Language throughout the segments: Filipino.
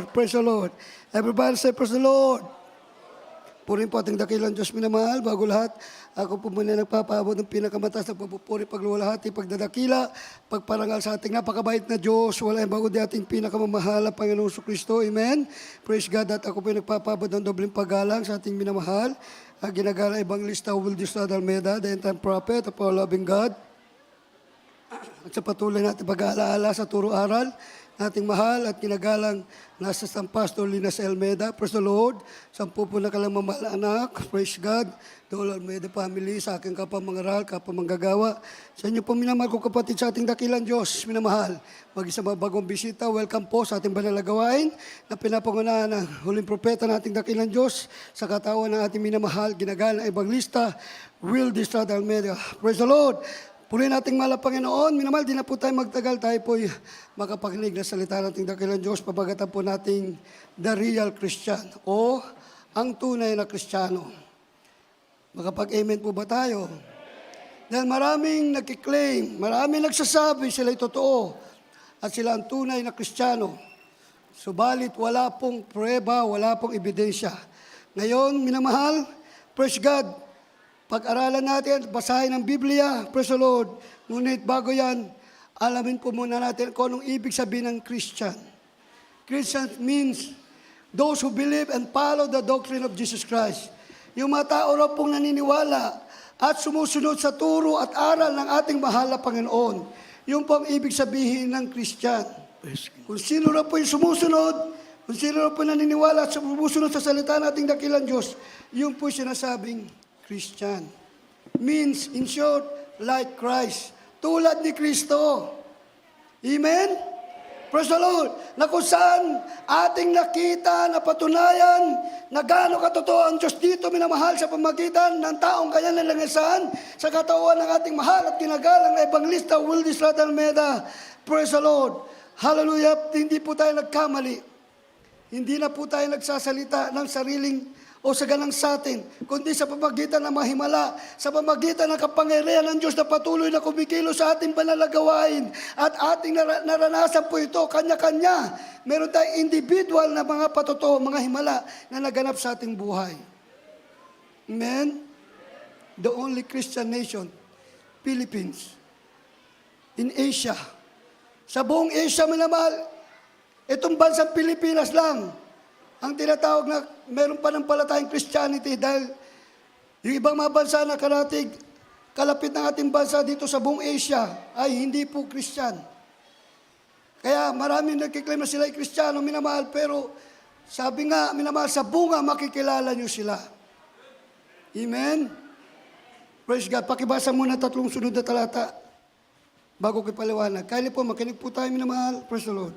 Praise the Lord. Everybody say, praise the Lord. Purihin po ating dakilang Diyos minamahal. Bago lahat, ako po muna nagpapaabot ng pinakamataas na pagpupuri, pagluwalhati, pagdadakila, pagparangal sa ating napakabait na Diyos. Wala yung bago di ating pinakamamahal ang Panginoong Kristo. Amen. Praise God. At ako po nagpapaabot ng dobleng paggalang sa ating minamahal. Ginagala Evangelista Will Distrad Almeida, the end-time prophet of our loving God. At sa patuloy natin pag-aalaala sa turo-aral, nating mahal at kinagalang nasa San Pastor Linas Almeida. Praise the Lord. 10 po na kalang mamahal anak. Praise God. The whole Almeida family, sa aking kapamangaral, kapamanggagawa. Sa inyo po minamahal ko kapatid sa ating dakilang Diyos, minamahal. Mag-isa mga bagong bisita, welcome po sa ating banal na gawain na pinapangunahan ng huling propeta ng ating dakilang Diyos sa katawan ng ating minamahal, ginagalang Evangelista Will Distrad Almeida. Praise the Lord. Purihin nating mahal ang Panginoon. Minamahal, di na po tayo magtagal. Tayo po'y makapakinig na salita nating dakilang Diyos. Pabagatan po nating the real Christian o ang tunay na Kristiyano. Makapag-amen po ba tayo? Dahil maraming nagkiklaim, maraming nagsasabi sila'y totoo at sila ang tunay na Kristiyano. Subalit wala pong prueba, wala pong ebidensya. Ngayon, minamahal, praise God, pag-aralan natin, basahin ang Biblia, praise the Lord. Ngunit bago yan, alamin po muna natin kung anong ibig sabihin ng Christian. Christian means those who believe and follow the doctrine of Jesus Christ. Yung mga tao raw pong naniniwala at sumusunod sa turo at aral ng ating mahal na Panginoon. Yung pong ibig sabihin ng Christian. Kung sino raw po yung sumusunod, kung sino raw po naniniwala at sumusunod sa salita nating dakilang Diyos, yung po sinasabing Christian. Means, in short, like Christ. Tulad ni Kristo. Amen? Praise the Lord. Na kung saan ating nakita na patunayan na gaano katotoo ang Diyos dito minamahal sa pamagitan ng taong kanya nalangasan sa katawan ng ating mahal at kinagalang na Evangelista Will Distrad Almeida. Praise the Lord. Hallelujah. Hindi po tayo nagkamali. Hindi na po tayo nagsasalita ng sariling o sa ganang sa atin, kundi sa pamagitan ng mahimala, sa pamagitan ng kapangyarihan ng Diyos na patuloy na kumikilo sa ating banalagawain at ating naranasan po ito, kanya-kanya. Meron tayong individual na mga patotoo, mga himala na naganap sa ating buhay. Amen? The only Christian nation, Philippines, in Asia. Sa buong Asia, minamahal, itong bansang Pilipinas lang, ang tinatawag na meron pa ng palatayang Christianity dahil yung ibang mga bansa na karatig, kalapit ng ating bansa dito sa buong Asia ay hindi po Christian. Kaya maraming nagkiklaim na sila ay Kristiyano, minamahal, pero sabi nga, minamahal, sa bunga makikilala nyo sila. Amen? Praise God. Pakibasa muna 3 sunod na talata bago kipaliwanag. Kaya po, makinig po tayo, minamahal. Praise the Lord.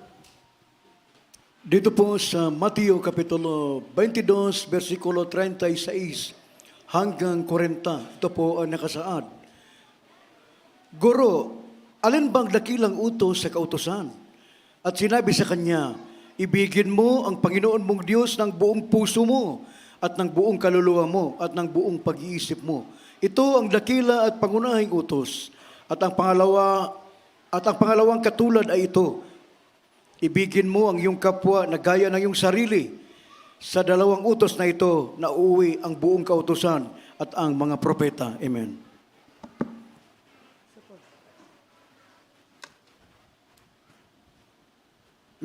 Dito po sa Mateo Kapitulo 22, versikulo 36 hanggang 40, ito po ang nakasaad. Guro, alin bang dakilang utos sa kautusan? At sinabi sa kanya, ibigin mo ang Panginoon mong Diyos ng buong puso mo at ng buong kaluluwa mo at ng buong pag-iisip mo. Ito ang dakila at pangunahing utos. At ang pangalawang katulad ay ito, ibigin mo ang iyong kapwa na gaya ng iyong sarili. Sa dalawang utos na ito, nauwi ang buong kautusan at ang mga propeta. Amen.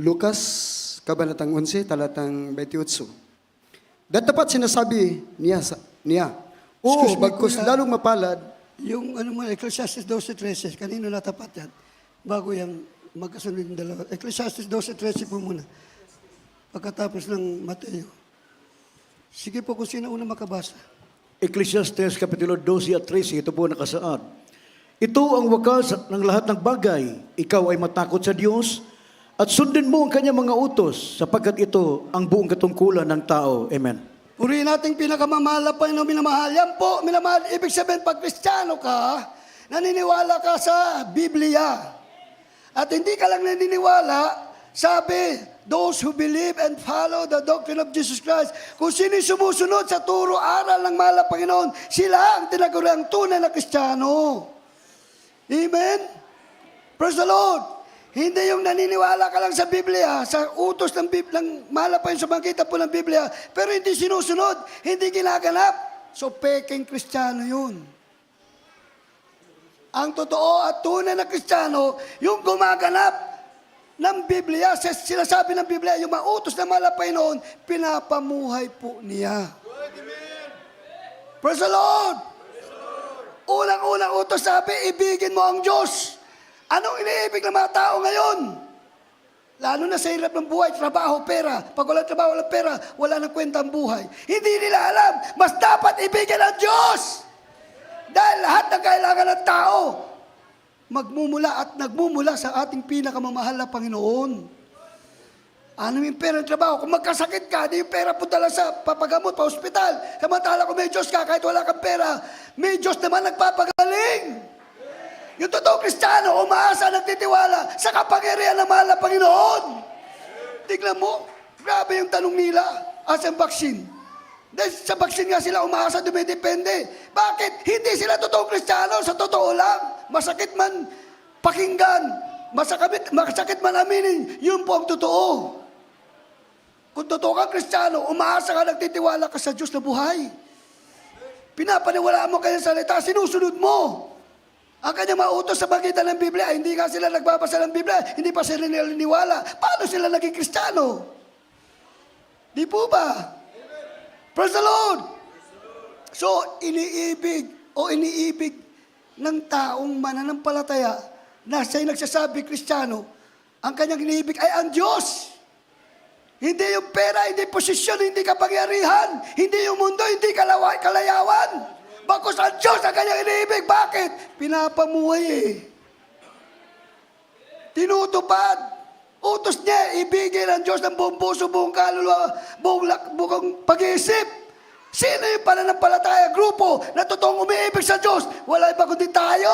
Lucas, Kabanatang 11, talatang 28. Dapat sinasabi niya, Excuse me, bagkus kuya. lalong mapalad, Yung Ecclesiastes 12:13, kanino natapat yan? Bago yung magkasunod yung dalawa. Ecclesiastes 12:13 po muna. Pagkatapos ng Mateo. Sige po kung sino una makabasa. Ecclesiastes Kapitulo 12 at 13, ito po nakasaad. Ito ang wakas ng lahat ng bagay. Ikaw ay matakot sa Diyos at sundin mo ang kanyang mga utos sapagkat ito ang buong katungkulan ng tao. Amen. Purihin nating pinakamamahal na Panginoon, minamahal. Yan po, minamahal. Ibig sabihin, pag Kristiyano ka, naniniwala ka sa Biblia. At hindi ka lang naniniwala, sabi, those who believe and follow the doctrine of Jesus Christ. Kung sino sumusunod sa turo, aral ng mahal na Panginoon, sila ang tinaguriang tunay na Kristiyano. Amen? Praise the Lord. Hindi yung naniniwala ka lang sa Biblia, sa utos ng malapay sa makita po ng Biblia, pero hindi sinusunod, hindi ginaganap. So, peking Kristiyano yun. Ang totoo at tunay na Kristiyano, yung gumaganap ng Biblia, sinasabi ng Biblia, yung mga utos na malapay noon, pinapamuhay po niya. Praise the Lord! Unang-unang utos sabi, ibigin mo ang Diyos. Anong iniibig ng mga tao ngayon? Lalo na sa hirap ng buhay, trabaho, pera. Pag walang trabaho, walang pera, wala nang kwenta ang buhay. Hindi nila alam, mas dapat ibigin ang Diyos. Dahil lahat ng kailangan ng tao, magmumula at nagmumula sa ating pinakamamahal na Panginoon. Ano yung pera ng trabaho? Kung magkasakit ka, di yung pera punta lang sa papagamot, pa ospital. Samantala kung may Diyos ka, kahit wala kang pera, may Diyos naman nagpapagaling. Yung totoong Kristiyano, umaasa, nagtitiwala sa kapangyarihan ng mahal na Panginoon. Tignan mo, grabe yung tanong nila, asang baksin. Dahil sa baksin nga sila umaasa, dumidepende. Bakit? Hindi sila totoong Kristiyano, sa totoo lang. Masakit man pakinggan, masakit man aminin, yun po ang totoo. Kung totoo kang Kristiyano, umaasa ka, nagtitiwala ka sa Diyos na buhay. Pinapaniwalaan mo kanyang salita, sinusunod mo. Ang kanyang mautos sa pagitan ng Biblia, hindi nga sila nagbabasa ng Biblia, hindi pa sila naniniwala. Paano sila naging Kristiyano? Di po ba? Praise the Lord! So, iniibig ng taong mananampalataya na siya'y nagsasabi Kristiyano, ang kanyang iniibig ay ang Diyos. Hindi yung pera, hindi posisyon, hindi kapangyarihan, hindi yung mundo, hindi kalayawan. Bakos ang Diyos ang kanyang iniibig. Bakit? Pinapamuhay eh. Tinutupad. Utos niya, ibigin ang Diyos ng buong puso, buong kaluluwa, buong pag-iisip. Sino yung pananampalataya, grupo na totoong umiibig sa Diyos? Wala iba kundi tayo.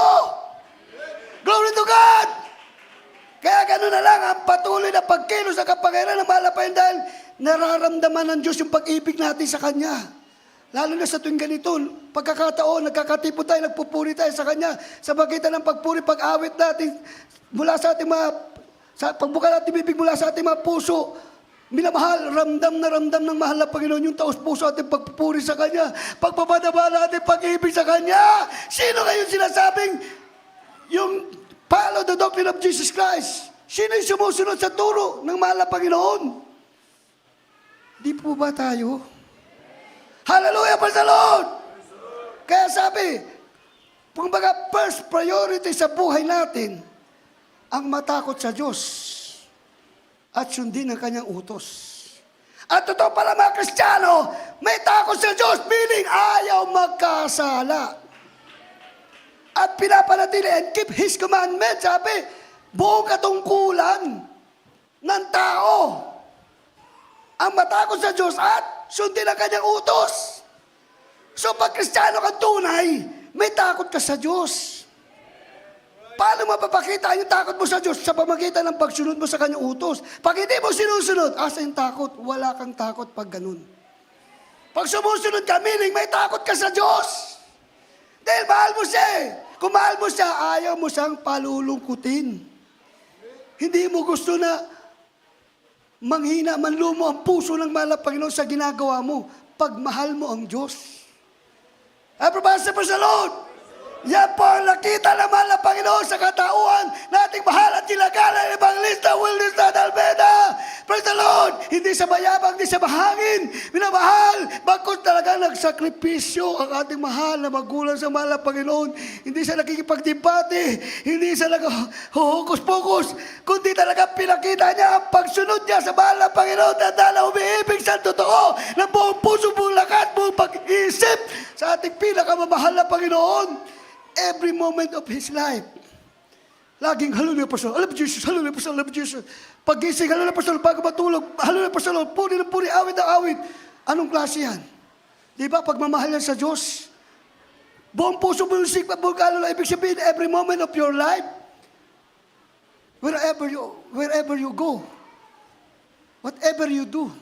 Glory to God! Kaya gano'n na lang ang patuloy na pagkilos sa kapangyarihan ng malapayan dahil nararamdaman ng Diyos yung pag-ibig natin sa Kanya. Lalo na sa tuwing ganito, pagkakataon, nagkakatipon tayo, nagpupuri tayo sa Kanya. Sa pagitan ng pagpuri, pag-awit natin, mula sa ating pagbuka natin bibig mula sa ating mga puso, minamahal, ramdam ng mahal na Panginoon yung taos puso ating pagpupuri sa Kanya. Pagpapadaba natin pag-ibig sa Kanya. Sino ngayon sinasabing yung follow the doctrine of Jesus Christ? Sino yung sumusunod sa turo ng mahal na Panginoon? Di po ba tayo? Hallelujah, praise the Lord! Kaya sabi, kumbaga first priority sa buhay natin, ang matakot sa Diyos at sundin ang kanyang utos. At totoo pala mga Kristiyano, may takot sa Diyos, meaning ayaw magkasala. At pinapanatili and keep His commandment, sabi, buong katungkulan ng tao. Ang matakot sa Diyos at sundin ang kanyang utos. So pag Kristiyano kang tunay, may takot ka sa Diyos. Paano mapapakita yung takot mo sa Diyos? Sa pamagitan ng pagsunod mo sa kanyang utos. Pag hindi mo sinusunod, asa yung takot? Wala kang takot pag ganun. Pag sumusunod ka, meaning may takot ka sa Diyos. Dahil mahal mo siya eh. Kung mahal mo siya, ayaw mo siyang palulungkutin. Hindi mo gusto na manghina, manlumo ang puso ng mahal na Panginoon sa ginagawa mo pag mahal mo ang Diyos. Everybody say praise the Lord! Yan po ang nakita ng mahal na Panginoon sa katauhan na ating mahal at tilagalan ng Evangelista Wilson Almeda. Praise the Lord! Hindi sa mayabang, hindi sa mahangin. Minamahal, bagkos talaga nagsakripisyo ang ating mahal na magulang sa mahal na Panginoon. Hindi siya nakikipagdebate, hindi siya naghuhukus-pukus, kundi talaga pinakita niya ang pagsunod niya sa mahal na Panginoon na dala umiibig sa totoo ng buong puso, buong lakas, buong pag-isip sa ating pinakamamahal na Panginoon. Every moment of his life. Laging, hallelujah, Pastor. I love Jesus. Hallelujah, Pastor. I love Jesus. Pag-gising, hallelujah, Pastor. Bago matulog, hallelujah, Pastor. Puri na puri, awit na awit. Anong klase yan? Di ba? Pagmamahal yan sa Diyos. Buong puso, buong sikpa, buong kaluluwa. Ibig sabihin, every moment of your life, wherever you go, whatever you do,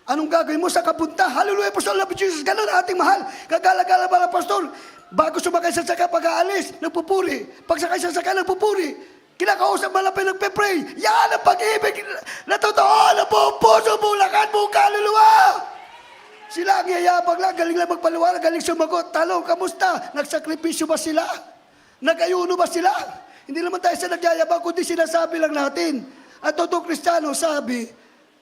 anong gagawin mo sa kapunta? Hallelujah, Pastor. I love Jesus. Ganun ating mahal. Kagala-gala ba na, Pastor? Bago sumakay sa saka pag-aalis, nagpupuri. Pag sakay sa saka, nagpupuri. kinakausap mo lang pinagpe-pray. Yan ang pag-ibig na totoo na buong puso, buong lakas, buong kaluluwa. Sila ang yayabang lang, galing lang magpaliwanag, galing sumagot. Tanong, kamusta? Nagsakripisyo ba sila? Nag-ayuno ba sila? Hindi naman tayo sa nagyayabang, kundi sinasabi lang natin. At totoo Kristiyano, sabi,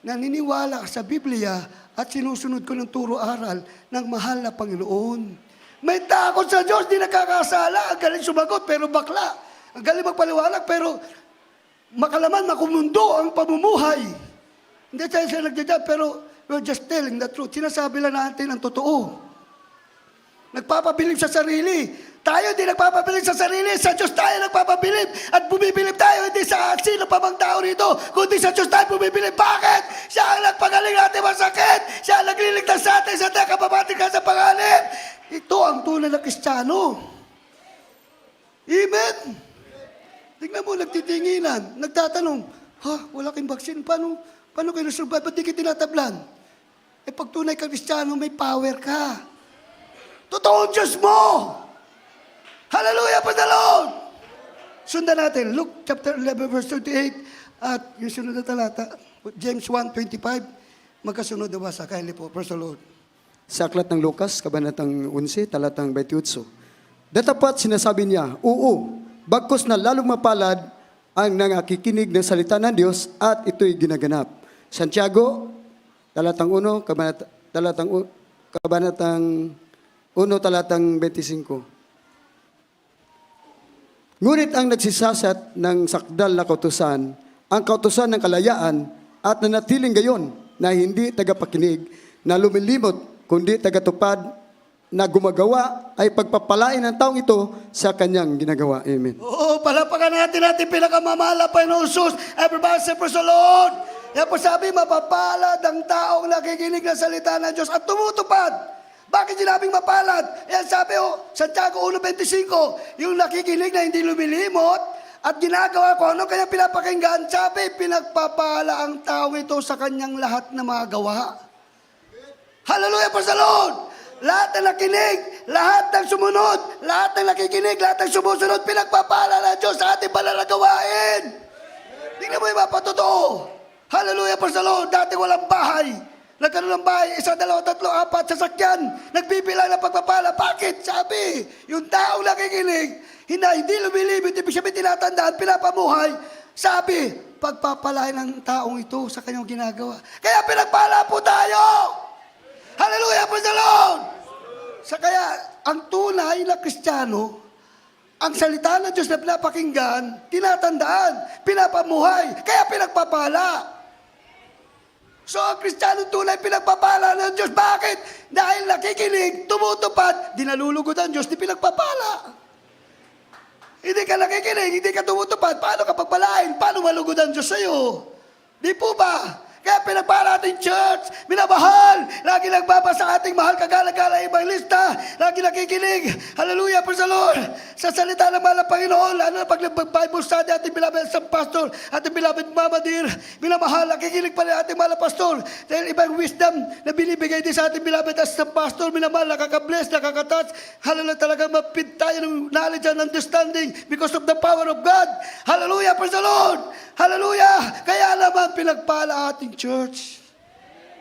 naniniwala sa Biblia at sinusunod ko ng turo aral ng mahal na Panginoon. May takot sa Diyos, di nakakasala. Ang galing sumagot, pero bakla. Ang galing magpaliwanag, pero makalaman, makumundo ang pamumuhay. Hindi tayo siya nagdadya, pero we're just telling the truth. Sinasabi lang natin ang totoo. Nagpapabilib sa sarili. Tayo hindi nagpapabilib sa sarili. Sa Diyos tayo nagpapabilib. At bumibilib tayo hindi sa sino pa bang tao rito, kundi sa Diyos tayo bumibilib. Bakit? Siya ang nagpagaling natin masakit. Siya ang nagliligtas sa atin sa kapapating ka sa panganib. Ito ang tunay na Kristiyano. Amen? Tingnan mo, nagtitinginan, nagtatanong, wala kayong vaccine, paano kayo nasurvive? Ba't di kayo tinatablan? Pag tunay ka Kristiyano, may power ka. Totoo ang Diyos mo! Hallelujah, praise the Lord! Sundan natin, Luke chapter 11, verse 38, at yung sunod na talata, James 1:25, magkasunod na basa, kindly po, praise the Lord. Sa aklat ng Lucas, kabanatang 11, talatang 28. Datapat sinasabi niya, oo, bagkus na lalong mapalad ang nangakikinig ng salita ng Diyos at ito'y ginaganap. Santiago, talatang 1, kabanatang 1, talatang 25. Ngunit ang nagsisasat ng sakdal na kautusan, ang kautusan ng kalayaan at nanatiling gayon na hindi tagapakinig, na lumilimot kundi tagatupad na gumagawa ay pagpapalain ng taong ito sa kanyang ginagawa. Amen. Oo, palapakan natin pinakamamahal na Panginoon Jesus. Everybody say, praise the Lord. Yan po sabi, mapapalad ang taong nakikinig ng salita ng Diyos at tumutupad. Bakit sinabing mapalad? Yan sabi, Santiago 1:25, yung nakikinig na hindi lumilimot at ginagawa ko ano kaya pinapakinggan. Sabi, pinagpapala ang taong ito sa kanyang lahat na mga gawa. Hallelujah, praise the Lord! Lahat ng nakinig, lahat ng sumunod, lahat ng nakikinig, lahat ng sumusunod, pinagpapala ng Diyos sa ating banal na gawain. Tingnan mo yung mapatotoo. Hallelujah, praise the Lord! Dati walang bahay. Nagkaroon ng bahay, 1, 2, 3, 4, sasakyan. Nagbibilang ng pagpapala. Bakit? Sabi, yung taong nakikinig, hindi lumilibit, ibig sabihin tinatandaan, pinapamuhay. Sabi, pagpapalain ng taong ito sa kanyang ginagawa. Kaya pinagpala po tayo! Hallelujah, praise the Lord! Kaya, ang tunay na Kristiyano, ang salita ng Diyos na pinapakinggan, tinatandaan, pinapamuhay, kaya pinagpapala. So, ang Kristiyano tunay pinagpapala ng Diyos. Bakit? Dahil nakikinig, tumutupad, di nalulugod ang Diyos, di pinagpapala. Hindi ka nakikinig, hindi ka tumutupad, paano ka pagpalain? Paano malugod ang Diyos sa'yo? Di po ba? Kaya pinagpala ating church, minamahal, lagi nagbabasa ating mahal kagala-gala ibang lista, lagi nakikinig, hallelujah, praise the Lord, sa salita ng mahal ng Panginoon, lalo na pag Bible study, ating beloved sa pastor, ating beloved Mama Dear, minamahal, nakikinig pa rin ating mahal na pastor, dahil ibang wisdom na binibigay din sa ating beloved as sa pastor, minamahal, nakaka-bless, nakaka-touch, hallelujah, talagang mapit tayo ng knowledge and understanding because of the power of God, hallelujah, praise the Lord, hallelujah, kaya naman pinagpala ating church,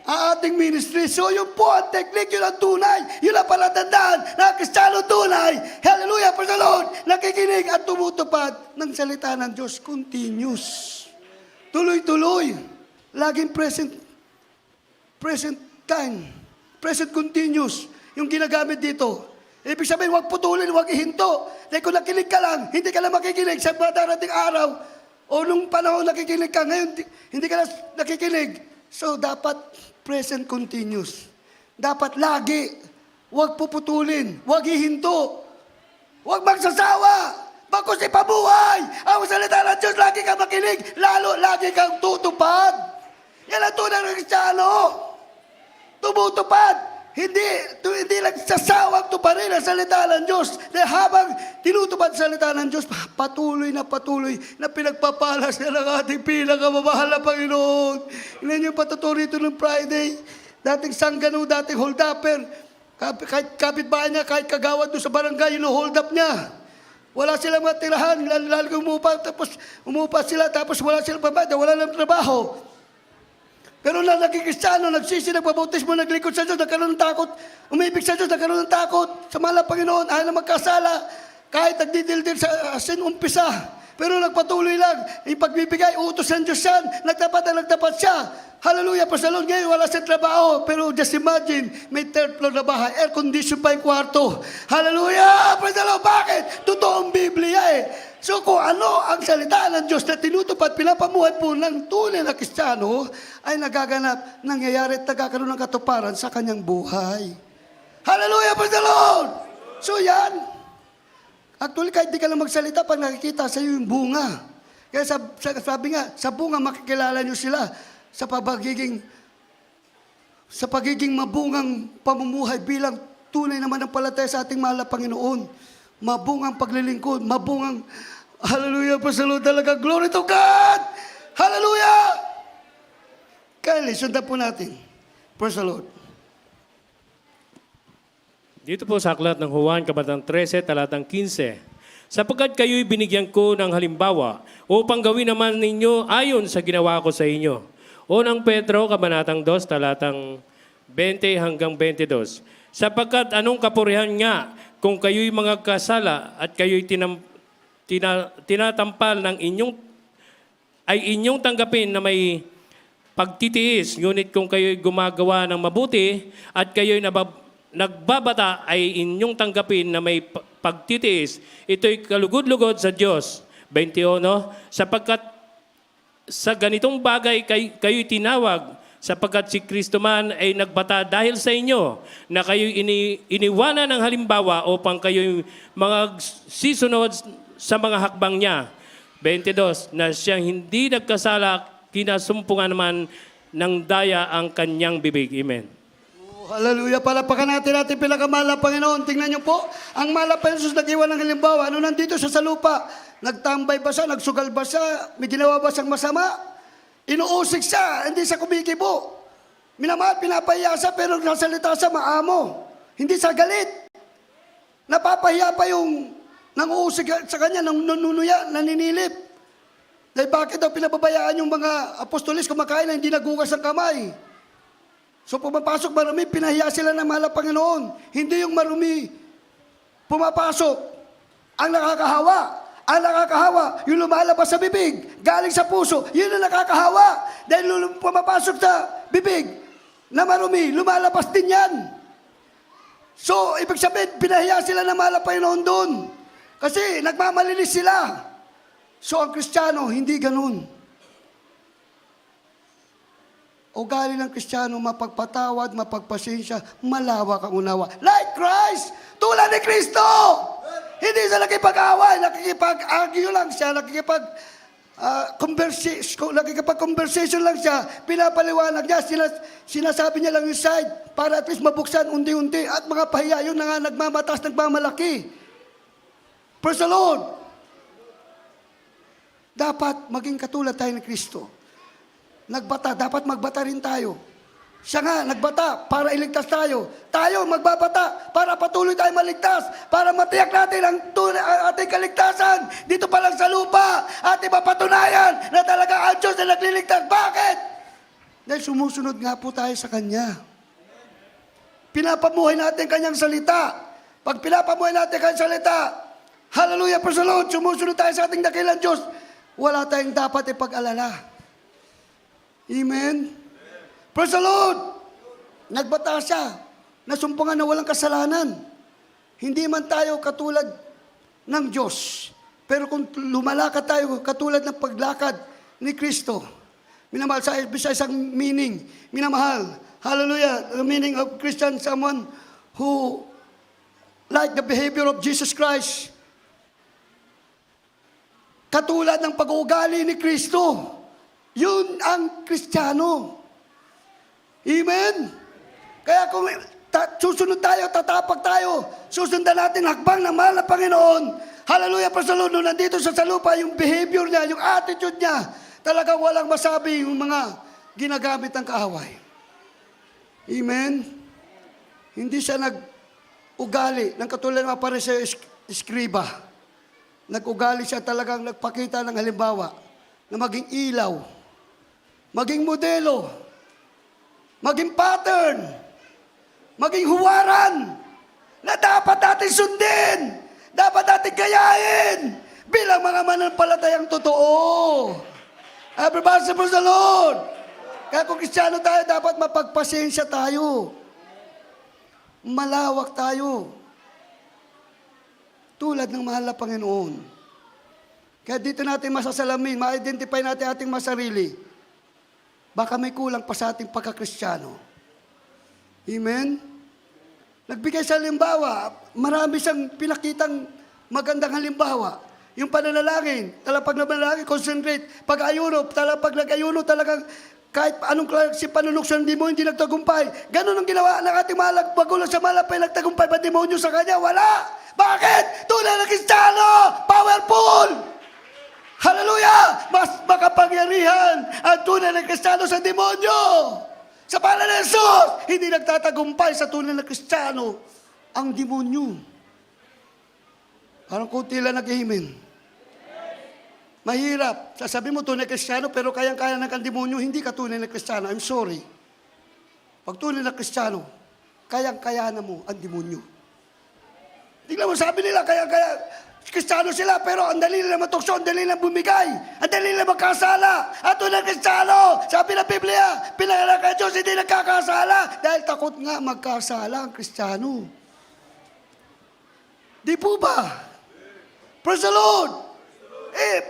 ang ating ministry. So yun po ang technique, yun ang tunay, yun ang palatandaan na Kristiyano tunay. Hallelujah, praise the Lord. Nakikinig at tumutupad ng salita ng Diyos. Continuous. Tuloy-tuloy. Laging present time. Present continuous. Yung ginagamit dito. Ibig sabihin, huwag putulin, huwag ihinto. Dahil kung nakinig ka lang, hindi ka lang makikinig sa darating araw, o nung panahon nakikinig ka, ngayon hindi ka na nakikinig. So, dapat present continuous. Dapat lagi. Huwag puputulin. Huwag hihinto. Huwag magsasawa. Bagkus ipabuhay. Ang salita ng Diyos, lagi kang makinig. Lalo, lagi kang tutupad. Yan ang tunay ng Kristiyano. Tumutupad. Hindi lang sasawag tuparin ang salita ng Diyos. Dahil habang tinutupad ang salita ng Diyos, patuloy na pinagpapala siya ng ating pinakamamahal na Panginoon. Ilan yung patutuloy rito ng Friday? Dating sanggano, dating hold-upper. Kahit kapitbahay niya, kahit kagawad doon sa barangay, hold up niya. Wala silang matirahan, lalo umupa sila, tapos wala silang pabada, wala lang trabaho. Pero na naging Kristiyano, nagsisi, nagpabautismo, naglikod sa Diyos, nagkaroon ng takot, umibig sa Diyos, nagkaroon ng takot, sa mahal na Panginoon, ayaw na magkasala, kahit nagdidildil sa sin umpisa. Pero nagpatuloy lang, yung pagbibigay, utos ng Diyos yan, nagtapat siya. Hallelujah, pasalon ngayon, wala siyang trabaho. Pero just imagine, may third floor na bahay, air condition pa yung kwarto. Hallelujah, praise the Lord. Bakit? Totoong Biblia eh. So kung ano ang salita ng Diyos na tinutupad, pinapamuhay po ng tunay na Kristiyano, ay nagaganap, nangyayari at nagkakaroon ng katuparan sa kanyang buhay. Hallelujah, praise the Lord. So yan. Actually, kahit di ka lang magsalita, pag nakikita sa iyo yung bunga. Kaya sabi nga, sa bunga makikilala nyo sila sa pagiging mabungang pamumuhay bilang tunay naman ang palataya sa ating mahal na Panginoon. Mabungang paglilingkod, mabungang, hallelujah, pasalo talaga, glory to God! Hallelujah! Kylie, sundan po natin. Praise the Lord. Dito po sa aklat ng Juan, kabatang 13, talatang 15. Sapagkat kayo'y binigyan ko ng halimbawa upang gawin naman ninyo ayon sa ginawa ko sa inyo. Unang Pedro, kabanatang 2, talatang 20 hanggang 22. Sapagkat anong kapurihan nga kung kayo'y mga kasala at kayo'y tinatampal ng inyong tanggapin na may pagtitiis, ngunit kung kayo'y gumagawa ng mabuti at kayo'y nagbabata ay inyong tanggapin na may pagtitiis, ito'y kalugod-lugod sa Diyos. 21, sapagkat sa ganitong bagay kayo'y tinawag, sapagkat si Kristo man ay nagbata dahil sa inyo, na kayo'y iniwanan ng halimbawa upang kayo'y mga sisunod sa mga hakbang niya. 22, na siyang hindi nagkasala, kinasumpungan naman ng daya ang kanyang bibig. Amen. Hallelujah. Palapakan natin pinakamahal na Panginoon. Tingnan niyo po, ang mahal na Panginoon nag-iwan ng halimbawa. Ano nandito siya sa lupa? Nagtambay ba siya? Nagsugal ba siya? May ginawa ba siyang masama? Inuusig siya, hindi siya kumikibo. Minamahal, pinapahiya siya, pero nasalita siya maamo. Hindi siya galit. Napapahiya pa yung nanguusig sa kanya, nanunuya, naninilip. Dahil bakit daw pinababayaan yung mga apostolis kumakain na hindi nagugas ang kamay? So pumapasok marumi, pinahiya sila ng mahal na Panginoon. Hindi yung marumi pumapasok. Ang nakakahawa. Ang nakakahawa, yung lumalabas sa bibig, galing sa puso, yun ang nakakahawa. Dahil pumapasok sa bibig na marumi, lumalabas din yan. So, ibig sabihin, pinahiya sila ng mahal na Panginoon doon. Kasi nagmamalinis sila. So, ang Kristiyano, hindi ganun. Ugali ng Kristiyano, mapagpatawad, mapagpasensya, malawak ang unawa. Like Christ, tulad ni Kristo. Hindi siya nakipag-away, nakikipag-argue lang siya, nakikipag-conversation lang siya, pinapaliwanag niya, sinasabi niya lang yung side, para at least mabuksan unti-unti, at mga pahiya, yun na nga nagmamatas, nagmamalaki. Praise the Lord! Dapat maging katulad tayo ni Kristo. Nagbata, dapat magbata rin tayo. Siya nga, nagbata para iligtas tayo. Tayo, magbabata para patuloy tayo maligtas. Para matiyak natin ang ating kaligtasan. Dito pa lang sa lupa. At mapatunayan na talaga ang Diyos na nagliligtas. Bakit? Dahil sumusunod nga po tayo sa Kanya. Pinapamuhay natin Kanyang salita. Pag pinapamuhay natin Kanyang salita, hallelujah, praise the Lord, sumusunod tayo sa ating dakilang Diyos. Wala tayong dapat ipag-alala. Amen? Praise the Lord! Nagbata siya. Nasumpungan na walang kasalanan. Hindi man tayo katulad ng Diyos. Pero kung lumalakad tayo katulad ng paglakad ni Kristo, minamahal sa isang meaning, minamahal. Hallelujah! The meaning of Christian, someone who like the behavior of Jesus Christ. Katulad ng pag-uugali ni Kristo. Yun ang Kristiyano. Amen? Kaya kung susunod tayo, tatapag tayo, susundan natin hakbang ng mahal na Panginoon. Hallelujah, praise the Lord. Nung nandito sa lupa, yung behavior niya, yung attitude niya, talagang walang masabi yung mga ginagamit ng kaaway. Amen? Hindi siya nag-ugali ng katulad ng Pariseo, eskriba. nag-ugali siya talagang nagpakita ng halimbawa na maging ilaw, maging modelo, maging pattern, maging huwaran na dapat natin sundin, dapat natin gayahin bilang mga mananampalatayang totoo. Everybody say praise the Lord. Kaya kung Kristiyano tayo, dapat mapagpasensya tayo. Malawak tayo. Tulad ng mahal na Panginoon. Kaya dito natin masasalamin, ma-identify natin ating masarili. Baka may kulang pa sa ating pagkakristyano. Amen? Nagbigay sa halimbawa, marami siyang pinakitang magandang halimbawa. Yung pananalangin, talapag na pananalangin, concentrate. Pag-ayuno, talapag nag-ayuno, talagang kahit anong klase panunuksan ng demonyo, hindi nagtagumpay. Ganun ang ginawa ng ating malag, magulo sa malapay, nagtagumpay pa demonyo sa kanya? Wala! Bakit? Tunay na Kristiyano! Powerful! Hallelujah! Mas makapangyarihan ang tunay na Kristiyano sa demonyo! Sa pangalan ng Jesus, hindi nagtatagumpay sa tunay na Kristiyano ang demonyo. Parang kunti lang nag-amen. Mahirap. Sasabi mo tunay na Kristiyano pero kayang-kaya ng demonyo, hindi ka tunay na Kristiyano. I'm sorry. Pag tunay na Kristiyano, kayang-kaya na mo ang demonyo. Tingnan mo, sabi nila, kaya-kaya Kristiyano sila, pero ang dali nila matukso, ang dali nila bumigay, ang dali nila magkasala. At tunay na Kristiyano, sabi ng Biblia, pinangalan kay Diyos, hindi nagkakasala. Dahil takot nga magkasala ang Kristiyano. Di po ba? Praise the Lord!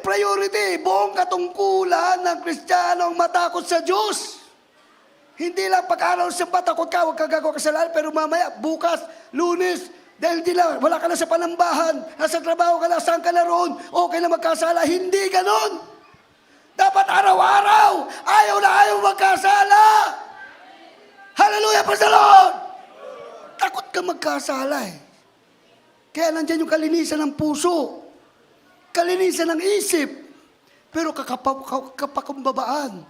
Priority, buong katungkulan ng Kristiyano ang matakot sa Diyos. Hindi lang pag-araw sa takot ka, huwag ka gagawa kasalanan, pero mamaya, bukas, Lunes, dahil di lang, wala ka na sa panambahan, nasa trabaho ka na, saan ka na roon, okay na magkasala. Hindi ganon. Dapat araw-araw, ayaw na ayaw magkasala. Hallelujah, praise the Lord! Takot ka magkasala eh. Kaya nandyan yung kalinisan ng puso. Kalinisan ng isip, pero kapakumbabaan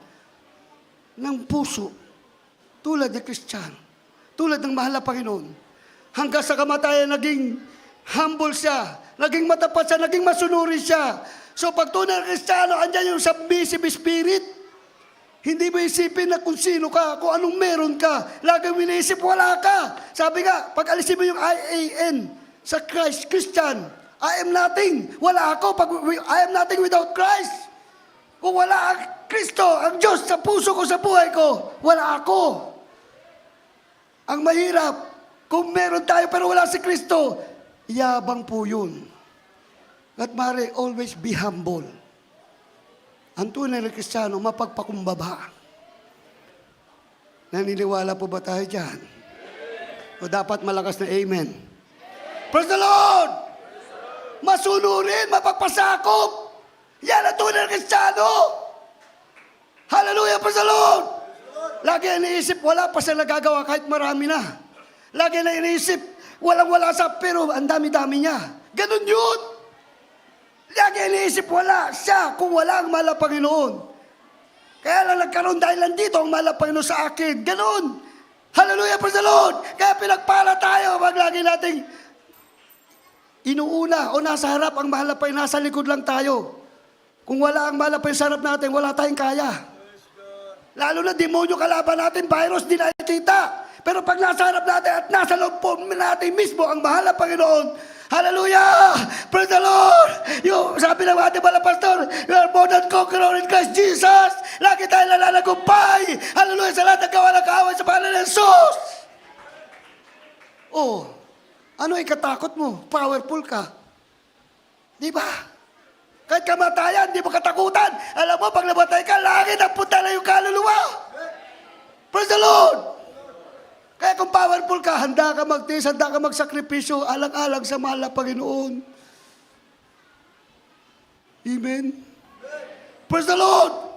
ng puso, tulad ni Kristiyano, tulad ng mahal na Panginoon. Hanggang sa kamatayan, naging humble siya, naging matapat siya, naging masunuri siya. So pag tunay na Kristiyano, andyan yung submissive spirit. Hindi mo isipin na kung sino ka, kung anong meron ka. Lagi mo iniisip, wala ka. Sabi nga, pag alisin mo yung IAN sa Christ, Christian, I am nothing. Wala ako. I am nothing without Christ. Kung wala ang Kristo, ang Diyos sa puso ko, sa buhay ko, wala ako. Ang mahirap, kung meron tayo pero wala si Kristo, yabang po yun. At mare, always be humble. Ang tunay na Kristiyano, mapagpakumbaba. Naniniwala po ba tayo dyan? O dapat malakas na amen. Praise the Lord! Masunurin, mapagpasakop. Yan ang tunay na Kristiyano. Hallelujah, praise the Lord. Lagi iniisip, wala pa siya nagagawa kahit marami na. Lagi na iniisip, walang-wala sa pero ang dami-dami niya. Ganun yun. Lagi iniisip, wala siya kung wala ang mahal na Panginoon. Kaya lang nagkaroon dahil dito ang mahal na Panginoon sa akin. Ganun. Hallelujah, praise the Lord. Kaya pinagpala tayo, wag lagi nating inuuna o nasa harap ang mahal na Panginoon, nasa likod lang tayo. Kung wala ang mahal na Panginoon sa harap natin, wala tayong kaya. Lalo na demonyo kalaban natin, virus, di nakikita. Pero pag nasa harap natin at nasa loob po natin mismo ang mahal na Panginoon, hallelujah! Praise the Lord! Yung sabi ng ating mahal na pastor, you are more than conqueror in Christ Jesus. Lagi tayo nananagumpay. Hallelujah! Sa lahat ng gawa ng kaaway sa pangalan ng Jesus. Oh, ano ikatakot mo? Powerful ka. Di ba? Kahit kamatayan, di mo katakutan. Alam mo, pag namatay ka, langit ang punta na yung kaluluwa. Praise the Lord! Kaya kung powerful ka, handa ka magtiis, handa ka magsakripisyo, alang-alang sa mahal na Panginoon. Amen? Praise the Lord!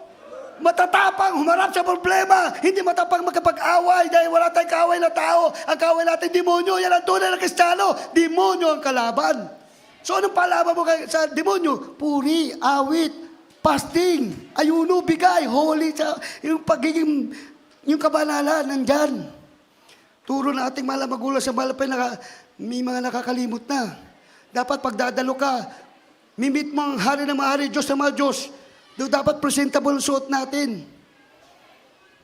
Matatapang, humarap sa problema, hindi matapang magkapag-away dahil wala tayong kaaway na tao. Ang kaaway natin, demonyo. Yan ang tunay na Kristiyano. Demonyo ang kalaban. So anong palaban mo sa demonyo? Puri, awit, fasting, ayuno, bigay, holy, yung pagiging, yung kabanalan, nandyan. Turo na ating magulang sa malapay, may mga nakakalimot na. Dapat pagdadalo ka, Mimit mo ang hari ng mga hari, Diyos ng mga Diyos. Do dapat presentable ang suot natin.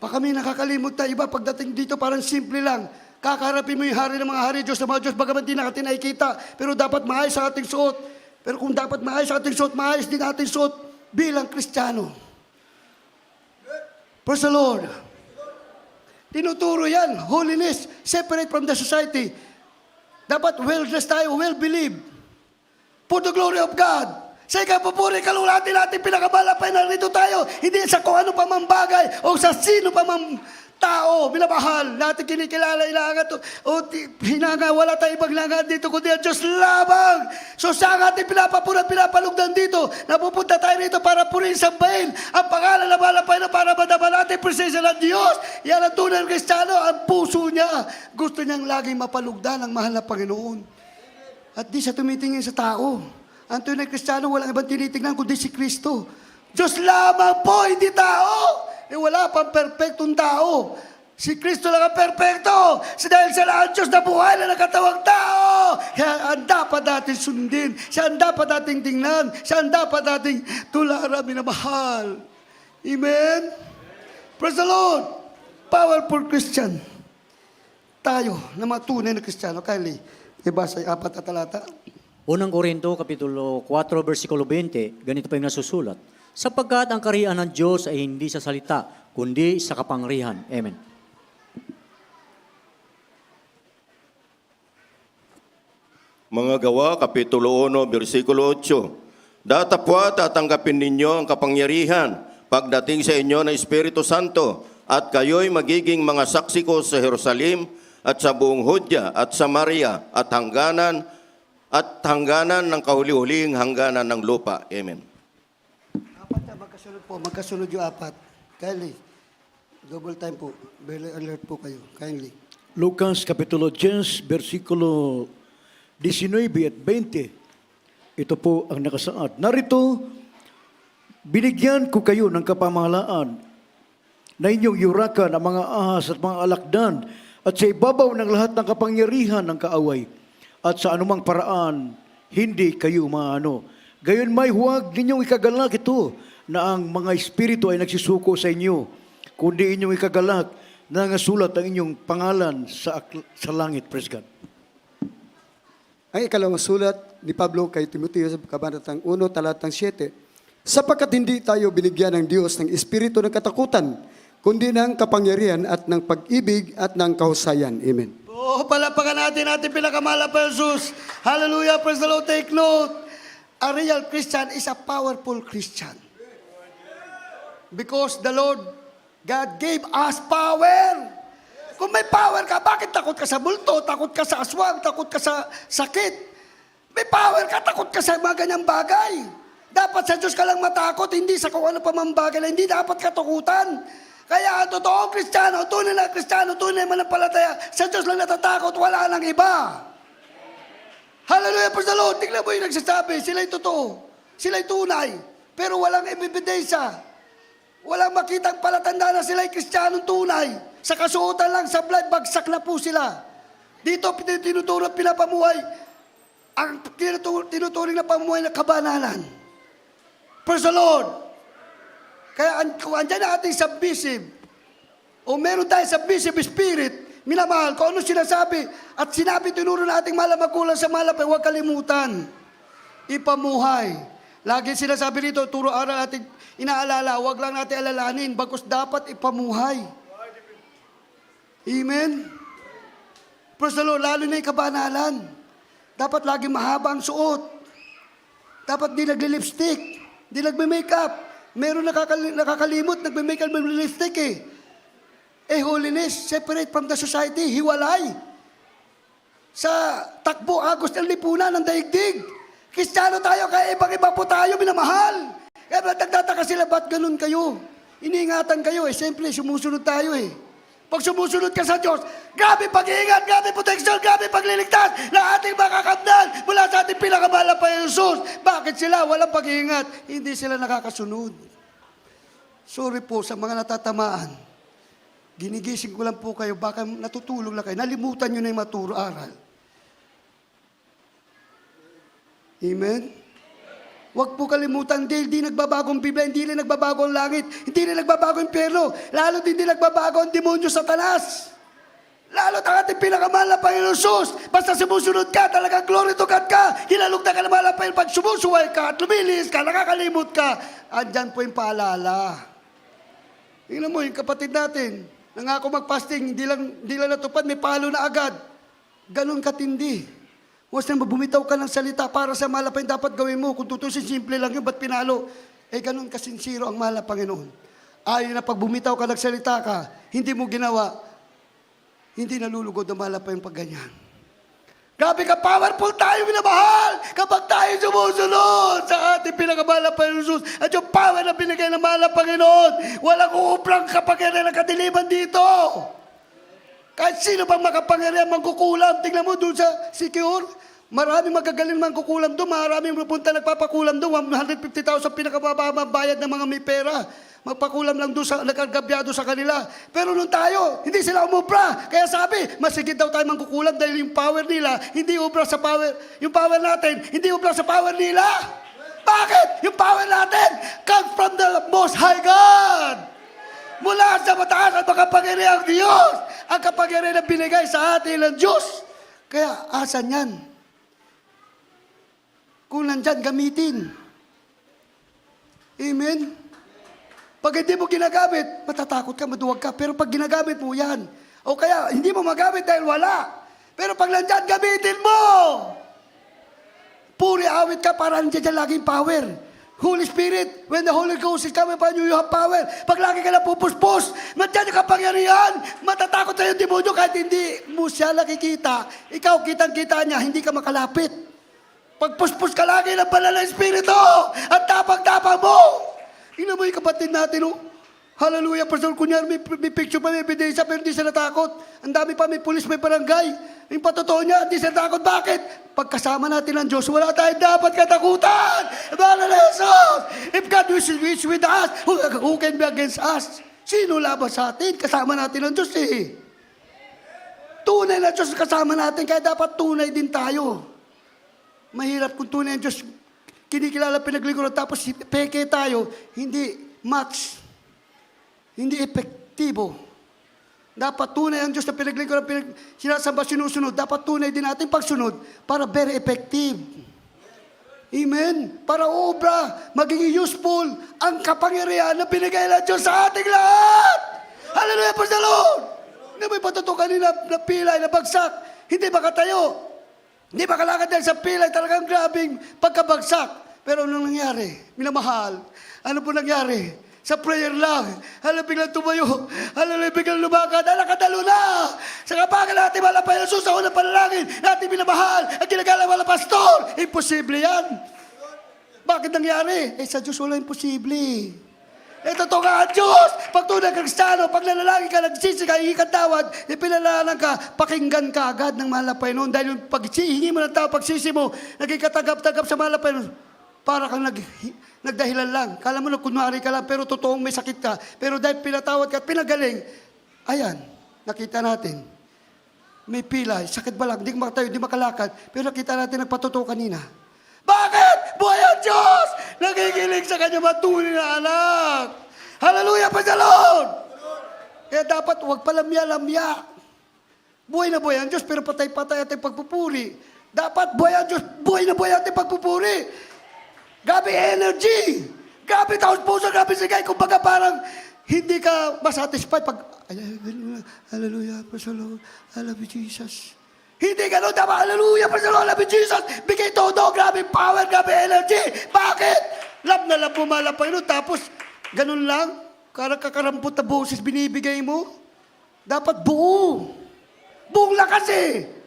Baka kami nakakalimot na iba, pagdating dito parang simple lang. Kakarapin mo yung hari ng mga hari, Diyos ng mga Diyos, bagaman di natin nakikita. Pero dapat maayos ang ating suot. Pero kung dapat maayos ang ating suot, maayos din ating suot bilang Kristiyano. Praise the Lord. Tinuturo yan, holiness, separate from the society. Dapat well-dressed tayo, well-believed. For the glory of God. Sa ikapupuri, kalulati natin pinakamalapay na rito tayo. Hindi sa kung ano pa mang bagay o sa sino pa mang tao, minamahal, natin kinikilala, ilaangat, o hinanga, wala tayong ibang langat dito, kundi ang Diyos lamang. So sa ating pinapapura, pinapalugdan dito, napupunta tayo rito para purihin, sambahin ang pangalan na malapay na para madaman natin presensya ng Diyos. Yan ang tunay ng Kristiyano, ang puso niya. Gusto niyang laging mapalugdan ang mahal na Panginoon. At di siya tumitingin sa tao. Ang tunay ng Kristiyano, walang ibang tinitingnan kundi si Kristo. Diyos lamang po, hindi tao. Wala pang perfectong tao. Si Kristo lang ang perfecto. Dahil siya lang ang Diyos na buhay na nakatawang tao. Kaya ang dapat natin sundin. Siya ang dapat nating tingnan. Siya ang dapat nating tularan, minamahal. Amen? Praise the Lord. Powerful Christian. Tayo na mga tunay na Kristiyano. Kylie, ibasa yung 4 na talata. Unang Korinto, Kapitulo 4, versikulo 20, ganito pa yung nasusulat. Sapagkat ang kaharian ng Diyos ay hindi sa salita, kundi sa kapangyarihan. Amen. Mga Gawa, Kapitulo 1, versikulo 8. Datapwat at tanggapin ninyo ang kapangyarihan pagdating sa inyo ng Espiritu Santo at kayo'y magiging mga saksi ko sa Jerusalem at sa buong Hudya at Samaria at hangganan ng kahuli-hulihing hangganan ng lupa. Amen. Apat na magkasunod po. Magkasunod yung 4. Kindly. Double time po. Very alert po kayo. Kindly. Lucas Kapitulo 10, versikulo 19 at 20. Ito po ang nakasaad. Narito, binigyan ko kayo ng kapamahalaan na inyong yurakan ang mga ahas at mga alakdan at sa ibabaw ng lahat ng kapangyarihan ng kaaway at sa anumang paraan hindi kayo maano. Gayon may huwag ninyong ikagalak ito na ang mga espiritu ay nagsisuko sa inyo, kundi inyong ikagalak na nangasulat ang inyong pangalan sa langit. Praise God. Ang ikalawang sulat ni Pablo kay Timoteo sa Kabanatang 1, talatang 7, sapagkat hindi tayo binigyan ng Diyos ng espiritu ng katakutan, kundi ng kapangyarihan at ng pag-ibig at ng kahusayan. Amen. Oh, palapakan natin pinakamahal pa Jesus. Hallelujah, praise the Lord. Take note. A real Christian is a powerful Christian. Because the Lord God gave us power. Kung may power ka, bakit takot ka sa bulto, takot ka sa aswang, takot ka sa sakit? May power ka, takot ka sa mga ganyang bagay. Dapat sa Diyos ka lang matakot, hindi sa kung ano pa mang bagay na hindi dapat katakutan. Kaya ang totoong Kristiyano, tunay na Kristiyano, tunay manampalataya, sa Diyos lang natatakot, wala nang iba. Hallelujah, praise the Lord. Tingnan mo yung nagsasabi, sila'y totoo, sila'y tunay, pero walang ebidensya. Walang makitang palatanda na sila'y Kristiyanong tunay. Sa kasuotan lang, sa blood, bagsak na po sila. Dito, tinuturo at pinapamuhay, ang tinuturing na pamuhay na kabanalan. Praise the Lord. Kaya kung andyan na ating submissive, o meron tayong submissive spirit, minamahal, kung ano sinasabi, at sinabi, tinuro na ating malamagulang sa malapay, huwag kalimutan. Ipamuhay. Lagi sinasabi rito, turo aral ating inaalala, huwag lang natin alalanin, bagkus dapat ipamuhay. Amen? Praise the Lord, lalo na yung kabanalan. Dapat lagi mahaba ang suot. Dapat di nagli-lipstick, di nagme-makeup. Meron nakakalimot, nagme-makeup ng lipstick eh. Holiness, separate from the society, hiwalay. Sa takbo, agos ng lipunan ng daigdig. Kristiyano tayo, kaya ibang-iba po tayo, minamahal. Kaya nagtataka sila, ba't ganun kayo? Iniingatan kayo eh, siyempre sumusunod tayo eh. Pag sumusunod ka sa Diyos, grabe pag-iingat, grabe protection, grabe pagliligtas na ating makakamdan mula sa ating pinakamahal pa Jesus. Bakit sila walang pag-iingat? Hindi sila nakakasunod. Sorry po sa mga natatamaan. Ginigising ko lang po kayo, baka natutulog lang kayo. Nalimutan nyo na yung maturo aral. Amen? Huwag po kalimutan, hindi nagbabago ang Biblia, hindi rin nagbabago ang langit, hindi rin nagbabago ang impyerno, lalo hindi nagbabago ang demonyo Satanas. Lalo ang ating pinakamahal na Panginoon Jesus. Basta sumusunod ka, talagang glory to God ka. Hinalog na ka na mahal na Panginoon. Pag sumusuway ka at lumilis ka, nakakalimot ka, andyan po yung paalala. Tingnan mo, yung kapatid natin, nangako mag-fasting, hindi lang natupad, may palo na agad. Ganon katindi. Huwag na bumitaw ka ng salita para sa mahal na Panginoon dapat gawin mo. Kung tutusin, simple lang yun, ba't pinalo? Ganon kasinsiro ang mahal na Panginoon. Ayaw na pag bumitaw ka ng salita ka, hindi mo ginawa, hindi nalulugod na mahal pa yung pagganyan. Grabe ka, powerful tayo, minamahal, kapag tayo sumusunod sa ating pinakamahal na Panginoon Jesus at yung power na binigay ng mahal na Panginoon. Walang uubrang kapangyarihan ng kadiliman dito. Kahit sino pang makapangyarihan mangkukulam. Tingnan mo doon sa Secure, maraming magagaling mangkukulam doon, maraming pupunta nagpapakulam doon, 150,000 pinakababa bayad ng mga may pera. Magpakulam lang doon sa nagagabyado sa kanila. Pero nung tayo, hindi sila umubra. Kaya sabi, masigit daw tayo mangkukulam dahil yung power nila, hindi ubra sa power, yung power natin, hindi ubra sa power nila. Bakit? Yung power natin comes from the Most High God. Mula sa mataas at makapangyarihang Diyos. Ang kapangyarihan na binigay sa atin ng Diyos. Kaya, asan yan? Kung nandyan, gamitin. Amen? Pag hindi mo ginagamit, matatakot ka, maduwag ka. Pero pag ginagamit mo, yan. O kaya, hindi mo magamit dahil wala. Pero pag nandyan, gamitin mo. Puri awit ka para nandiyan dyan laging power. Holy Spirit, when the Holy Ghost is coming upon you, you have power. Pag lagi ka na pupuspos, nandiyan yung kapangyarihan, matatakot sa'yo yung demonyo kahit hindi mo siya nakikita. Ikaw, kitang-kita niya, hindi ka makalapit. Pag puspos ka lagi ng banal na Espiritu, at tapang-tapang mo. Tingnan mo yung kapatid natin, oh. Hallelujah, Pastor. Kunyari, may picture pa, may ebidensya, pero hindi sila natakot. Ang dami pa, may pulis, may barangay. Yung patotoo niya, hindi sila natakot. Bakit? Pagkasama natin ng Diyos, wala tayong dapat katakutan. Banal na Jesus. If God is with us, who can be against us? Sino laban sa atin? Kasama natin ng Diyos, eh. Tunay na Diyos kasama natin, kaya dapat tunay din tayo. Mahirap kung tunay ang Diyos kinikilala, pinaglingkuran, tapos peke tayo, hindi match, hindi epektibo. Dapat tunay ang Diyos na pinaglingkuran, sinasamba, sinusunod. Dapat tunay din natin pagsunod para very effective. Amen? Para obra, magiging useful ang kapangyarihan na binigay ng Diyos sa ating lahat. Hallelujah, praise the Lord! Hindi mo ipatutukan nila na pilay, na bagsak, hindi makatayo. Hindi makalakad dahil sa pilay, talagang grabing pagkabagsak. Pero anong nangyari? Minamahal. Ano po nangyari? Sa prayer lang. Hala, biglang tumayo. Hala, biglang lumakad. Hala, kadalo na. Sa kapagan natin, malapay na Jesus, sa unang panalangin, natin minamahal. Ang ginagawa wala pastor. Imposible yan. Bakit nangyari? Sa Diyos wala imposible. Totoo nga ang Diyos. Pag tunay kang Kristiyano, pag nanalangin ka, nagsisi ka, hingi kang tawad, pinalalang ka, pakinggan ka agad ng mahal na Panginoon. Dahil yung paghingi mo ng tawad, pagsisi mo, naging katagap-tagap sa mahal na Panginoon, para kang nagdahilan lang. Kala mo na kunwari ka lang, pero totoong may sakit ka. Pero dahil pinatawad ka at pinagaling, ayan, nakita natin. May pilay, sakit ba lang, hindi makatayo, hindi makalakad, pero nakita natin nagpatotoo kanina. Bakit? Buhay ang Diyos! Nakikinig sa kanya matunay na anak. Hallelujah, praise the Lord! Kaya dapat huwag palamya-lamya. Buhay na buhay ang Diyos, pero patay-patay ating pagpupuri. Dapat buhay ang Diyos, buhay na buhay ating pagpupuri. Grabe energy! Grabe taos puso, grabe sigay. Kumbaga parang hindi ka masatisfied pag, hallelujah, praise the Lord, I love you, Jesus. Hindi ganun, tama, hallelujah, praise the Lord, love you, Jesus. Bigay todo, grabe power, grabe energy. Bakit? Love na love mo, mahal ang Panginoon. Tapos, ganun lang, kakarampot na boses binibigay mo. Dapat buo. Buong lakas eh.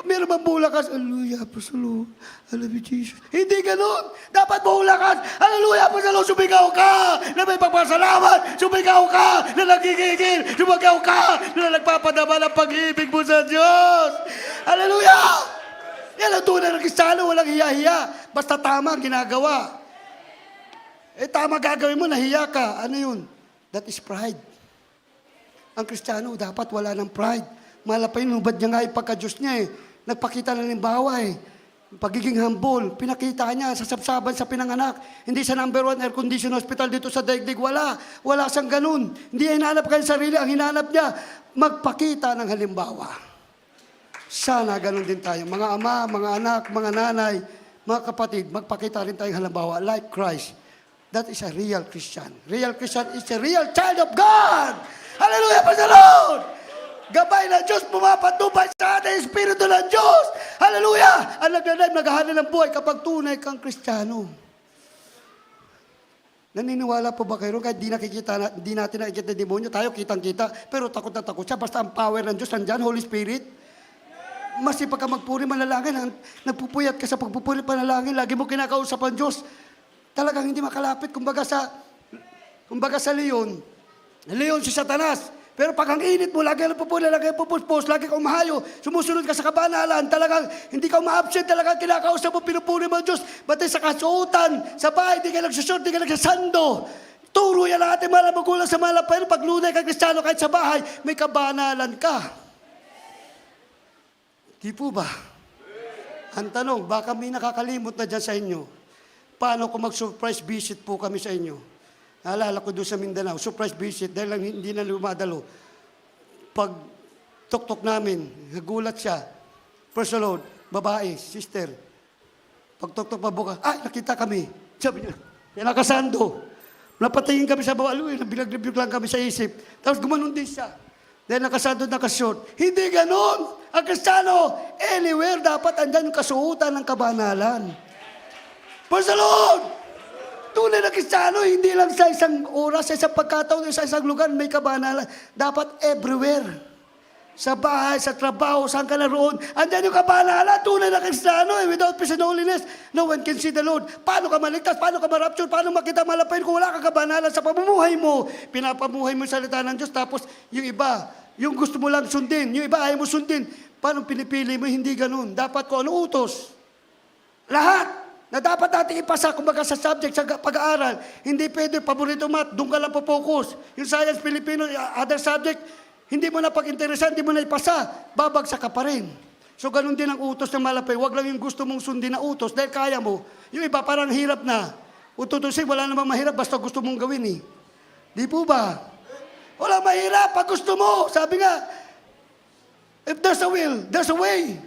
Meron bang buong lakas? Hallelujah, praise the Lord, I love you, Jesus. Hindi ganun. Dapat buong lakas. Hallelujah, praise the Lord, sumigaw ka na may pagpasalamat. Sumigaw ka na nagigigil. Sumigaw ka na nagpapadama ng pag-ibig mo sa Diyos. Hallelujah! Yan ang tunay ng Kristiyano, walang hiya-hiya. Basta tama ang ginagawa. Tama gagawin mo, nahiya ka. Ano yun? That is pride. Ang Kristiyano, dapat wala ng pride. Malapay, nubad niya nga ipagka-Diyos niya eh. Nagpakita ng limbawa eh. Pagiging humble, pinakita niya sa sapsaban sa pinanganak. Hindi sa number 1 air condition hospital dito sa daigdig. Wala siyang ganun. Hindi niya hinanap kanyang sarili. Ang hinanap niya, magpakita ng halimbawa. Sana ganun din tayo. Mga ama, mga anak, mga nanay, mga kapatid, magpakita rin tayong halimbawa like Christ. That is a real Christian. Real Christian is a real child of God. Hallelujah, praise the Lord! Gabay ng Diyos, pumapatubay sa atin, Espiritu ng Diyos. Hallelujah! Ang nagdadrive, naghahanap ng buhay kapag tunay kang Kristiyano. Naniniwala po ba kayo? Kahit di natin nakikita ng demonyo, tayo kitang-kita, pero takot na takot siya. Basta ang power ng Diyos nandyan, Holy Spirit. Masipag ka magpuri manalangin, nagpupuyat ka sa pagpupuri panalangin, lagi mo kinakausap ang Diyos. Talagang hindi makalapit. Kumbaga sa leon si Satanas. Pero pag ang init mo, lagi lang pupuli, lagi pupuspos, lagi kang mahayo, sumusunod ka sa kabanalan, talagang hindi ka ma-absent, talagang kinakausap mo, pinupuri mo ang Diyos. Batay sa kasuotan, sa bahay, di ka nagsusort, di ka nagsasando. Turo yan ang ating mga magulang sa mga lapayan. Pag lunay ka Kristiyano, kahit sa bahay, may kabanalan ka. Di po ba? Ang tanong, baka may nakakalimot na dyan sa inyo. Paano kung mag-surprise visit po kami sa inyo? Naalala ko doon sa Mindanao, surprise visit, dahil lang hindi na lumadalo. Pag tok-tok namin, nagulat siya. Praise the Lord, babae, sister. Pag tok-tok pabuka, nakita kami. Sabi niya, nakasando. Napatingin kami sa bawah, nabilag-libig lang kami sa isip. Tapos gumanon din siya. Dahil nakasando, nakashort. Hindi ganon. Ang Kristiyano, anywhere dapat andyan yung kasuotan ng kabanalan. Praise the Lord! Tunay na Kristiyano, hindi lang sa isang oras, sa isang pagkataon, sa isang lugar, may kabanalan. Dapat everywhere. Sa bahay, sa trabaho, saan ka naroon, andyan yung kabanalan. Tunay na Kristiyano, without peace and holiness, no one can see the Lord. Paano ka maligtas? Paano ka ma-rapture? Paano makita malapain kung wala ka kabanalan sa pamumuhay mo? Pinapamuhay mo yung salita ng Diyos, tapos yung iba, yung gusto mo lang sundin, yung iba ayaw mo sundin. Paano pinipili mo? Hindi ganun. Dapat ko ano utos? Lahat na dapat natin ipasa, kumbaga sa subject, sa pag-aaral. Hindi pwede, paborito math, doon ka lang po-focus. Yung science, Filipino, other subject, hindi mo na pag-interesan, hindi mo na ipasa, babagsak ka pa rin. So, ganun din ang utos ng malapay. Huwag lang yung gusto mong sundin na utos, dahil kaya mo. Yung iba, parang hirap na. Ututusin, wala namang mahirap, basta gusto mong gawin eh. Di po ba? Wala mahirap, pag gusto mo. Sabi nga, if there's a will, there's a way.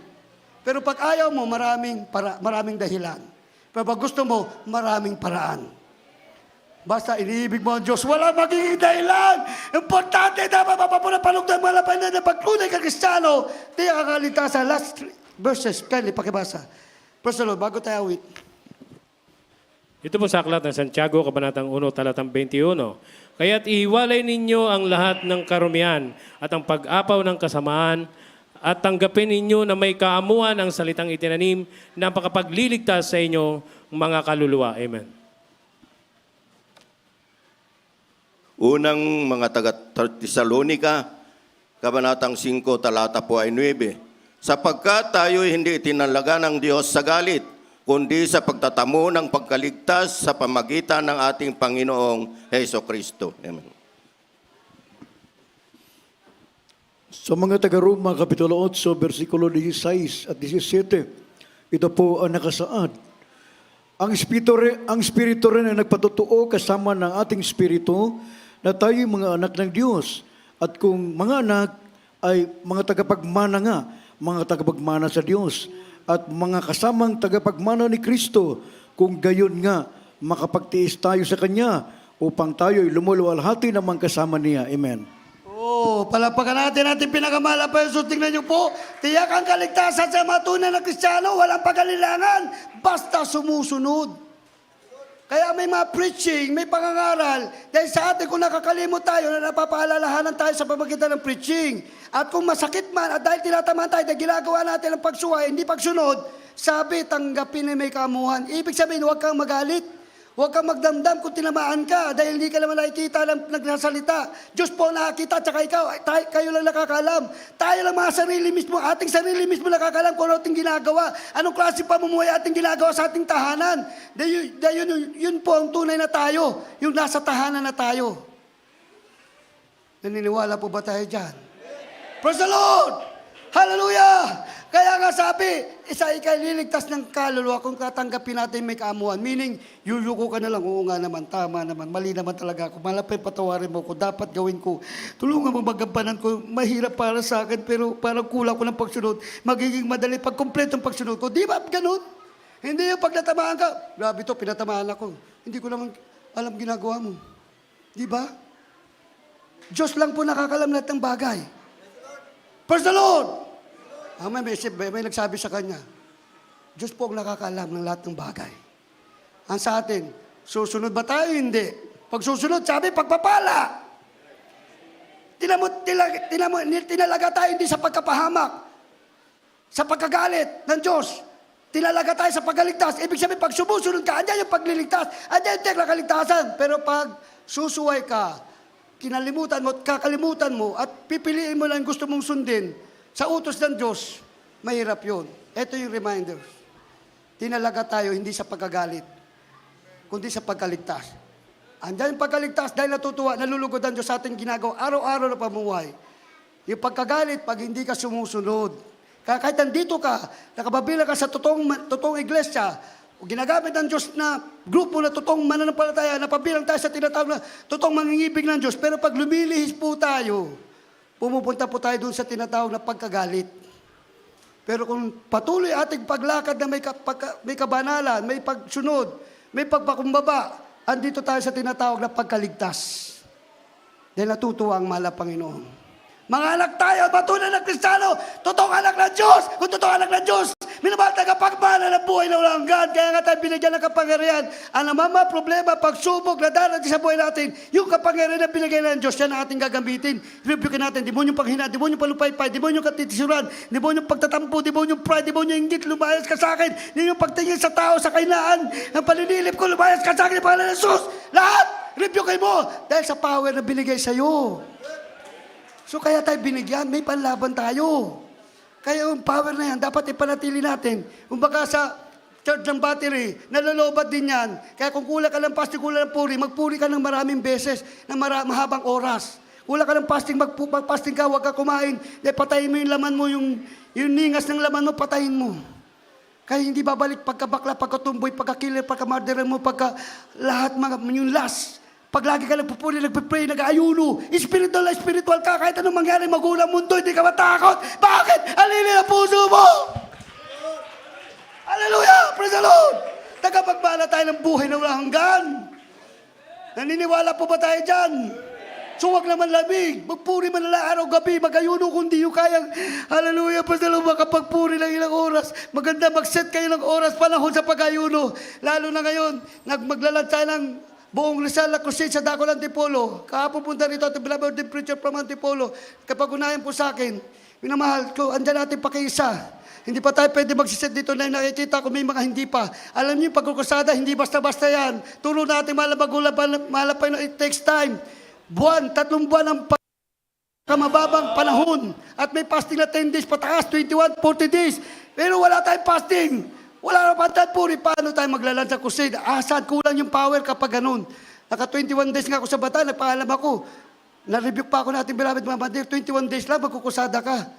Pero pag ayaw mo, maraming dahilan. Pero pag gusto mo, maraming paraan. Basta iniibig mo ang Diyos, wala magiging dahilan. Importante, dapat mapapunapalog ng mga lapanan na pagtunay ka Kristiyano, di kakaligtasan. Last verses, Kylie, pakibasa. Praise the Lord, bago tayo awit. Ito po sa aklat ng Santiago, Kabanatang 1, Talatang 21. Kaya't ihiwalay ninyo ang lahat ng karumihan at ang pag-apaw ng kasamaan at tanggapin ninyo na may kaamuhan ang salitang itinanim na makapagliligtas sa inyong mga kaluluwa. Amen. Unang mga taga-Tesalonika, Kabanatang 5, talata po ay 9. Sapagkat tayo hindi itinalaga ng Diyos sa galit, kundi sa pagtatamo ng pagkaligtas sa pamagitan ng ating Panginoong Hesukristo. Amen. Sa mga taga-Roma, Kapitulo 8, versikulo 16 at 17, ito po ang nakasaad. Ang Espiritu rin ay nagpatotoo kasama ng ating Espiritu na tayo'y mga anak ng Diyos. At kung mga anak ay mga tagapagmana nga, mga tagapagmana sa Diyos, at mga kasamang tagapagmana ni Kristo, kung gayon nga, makapagtiis tayo sa Kanya upang tayo'y lumuluwalhati namang kasama niya. Amen. Palapakan natin pinakamahal pa yung tingnan niyo po. Tiyak ang kaligtasan sa mga tunay na Kristiyano, walang pagalilangan, basta sumusunod. Kaya may mga preaching, may pangangaral. Dahil sa atin, kung nakakalimot tayo, na napapaalalahanan tayo sa pamagitan ng preaching. At kung masakit man, at dahil tinatamaan tayo, dahil ginagawa natin ang pagsuway, hindi pagsunod, sabi, tanggapin na may kamuhan. Ibig sabihin, huwag kang magalit. Huwag kang magdamdam kung tinamaan ka dahil hindi ka naman nakikita ng nagsasalita. Diyos po nakakita, tsaka ikaw, kayo lang nakakalam. Tayo lang mga sarili mismo, ating sarili mismo nakakalam kung ano ating ginagawa. Anong klase pamumuhay ating ginagawa sa ating tahanan. Yun po ang tunay na tayo, yung nasa tahanan na tayo. Naniniwala po ba tayo dyan? Praise the Lord! Hallelujah! Kaya nga sabi, isa ikay liligtas ng kaluluwa kung tatanggapin natin may kaamuhan. Meaning, yuyuko ka na lang. Oo nga naman, tama naman, mali naman talaga ako. Malapit patawarin mo ko, dapat gawin ko. Tulungan mo magampanan ko. Mahirap para sa akin, pero parang kulang ko ng pagsunod. Magiging madali pag kumpletong pagsunod ko. Di ba ganun? Hindi yung pag natamaan ka, grabe to, pinatamaan ako. Hindi ko naman alam ginagawa mo. Di ba? Diyos lang po nakakalam lahat ng bagay. Praise the Lord! May nagsabi sa kanya, Diyos po ang nakakalam ng lahat ng bagay. Ang sa atin, susunod ba tayo? Hindi. Pag susunod, sabi, pagpapala. Tinalaga tayo hindi sa pagkapahamak, sa pagkagalit ng Diyos. Tinalaga tayo sa pagkaligtas. Ibig sabihin, pag sumusunod ka, andyan yung pagliligtas, andyan yung tekla kaligtasan. Pero pag susuway ka, kinalimutan mo at kakalimutan mo at pipiliin mo lang gusto mong sundin sa utos ng Diyos, mahirap yun. Ito yung reminder. Tinalaga tayo hindi sa pagkagalit, kundi sa pagkaligtas. Andiyan yung pagkaligtas dahil natutuwa, nalulugod ang Diyos sa ating ginagawa araw-araw na pamumuhay. Yung pagkagalit pag hindi ka sumusunod. Kaya kahit nandito ka, nakababilang ka sa totoong iglesia, o ginagamit ng Diyos na grupo na totoong mananampalataya, napabilang tayo sa tinatawag na totoong mangingibig ng Diyos, pero pag lumilihis po tayo, pumupunta po tayo dun sa tinatawag na pagkagalit. Pero kung patuloy ating paglakad na may kabanalan, may pagsunod, may pagpakumbaba, andito tayo sa tinatawag na pagkaligtas. Dahil natutuwa ang mahal na Panginoon. Mga anak tayo, patunay ng Kristiyano, totoong anak ng Diyos. Kung totoong anak ng Diyos, minamahal tayo pagmana ng buhay na walang hanggan. Kaya nga tayo binigyan ng kapangyarihan. Ang namama problema, pagsubok na darating sa buhay natin, yung kapangyarihan na binigay ng Diyos, yan ang ating gagamitin. Rebuke natin, demonyong panghina, demonyong palupaypay, demonyong katitisuran, demonyong pagtatampo, demonyong pride, demonyong inggit, lumayas ka sa akin, demonyong pagtingin sa tao, sa kainaan, ang paninilip ko, lumayas ka sa akin, pangalan ng Jesus. Lahat, rebuke mo, dahil sa power na binigay sa iyo. So kaya tayo binigyan, may panlaban tayo. Kaya yung power na yan, dapat ipanatili natin. Kung baka sa church ng battery, nalolobat din yan. Kaya kung kulang ka ng fasting, kulang ng puri, magpuri ka ng maraming beses, ng mahabang oras. Kulang ka ng fasting, mag-fasting ka, huwag ka kumain. Dahil patayin mo yung laman mo, yung ningas ng laman mo, patayin mo. Kaya hindi babalik pagkabakla, pagkatumboy, pagkakilir, pagkamarderan mo, pagka lahat yung last. Pag lagi ka nagpupuli, nagpipray, nag-ayuno, spiritual ka, kahit anong mangyari, magulang mundo, hindi ka matakot. Bakit? Alili ang puso mo! Hallelujah! Praise the Lord! Tagapagmana tayo ng buhay na walang hanggan. Naniniwala po ba tayo dyan? So wag naman lamig. Magpuri man lang araw-gabi, mag-ayuno kung di yung kayang. Hallelujah! Praise the Lord! Makapagpuri ng ilang oras. Maganda mag-set kayo ng oras, panahon sa pag-ayuno. Lalo na ngayon, maglalag tayo ng buong Rizal na crusade sa Dako ng Antipolo. Kahapon punta rito at beloved preacher from Antipolo. Kapag unahin po sa akin, minamahal ko, andyan natin pakiisa. Hindi pa tayo pwede magsiset dito na nakikita ko may mga hindi pa. Alam niyo, pagkukusada, hindi basta-basta yan. Turo natin, malapay na it takes time. 3 buwan ang kamababang panahon. At may fasting na 10 days pataas, 21, 40 days. Pero wala tayong fasting. Wala na pa tayo puri. Paano tayo maglalan sa crusade? Saan kulang yung power kapag ganun? Naka 21 days nga ako sa bata, nagpaalam ako. Na-review pa ako natin, beloved Mama Dear, 21 days lang, magkukusada ka.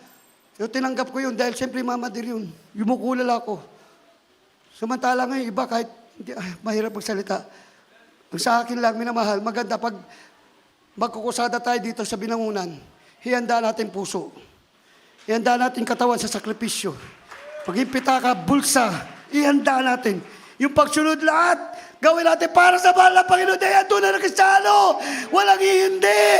So tinanggap ko yun dahil siyempre Mama Dear yun. Yumukulala ako. Samantala ngayon, iba kahit mahirap magsalita. Ang sa akin lang, minamahal, maganda pag magkukusada tayo dito sa binangunan, hihanda natin puso. Ihanda natin katawan sa sakripisyo. Pag impita ka, bulsa, ihanda natin. Yung pagsunod lahat, gawin natin para sa mahal na Panginoon. Dahil ang tunay na Kristiyano, walang hindi.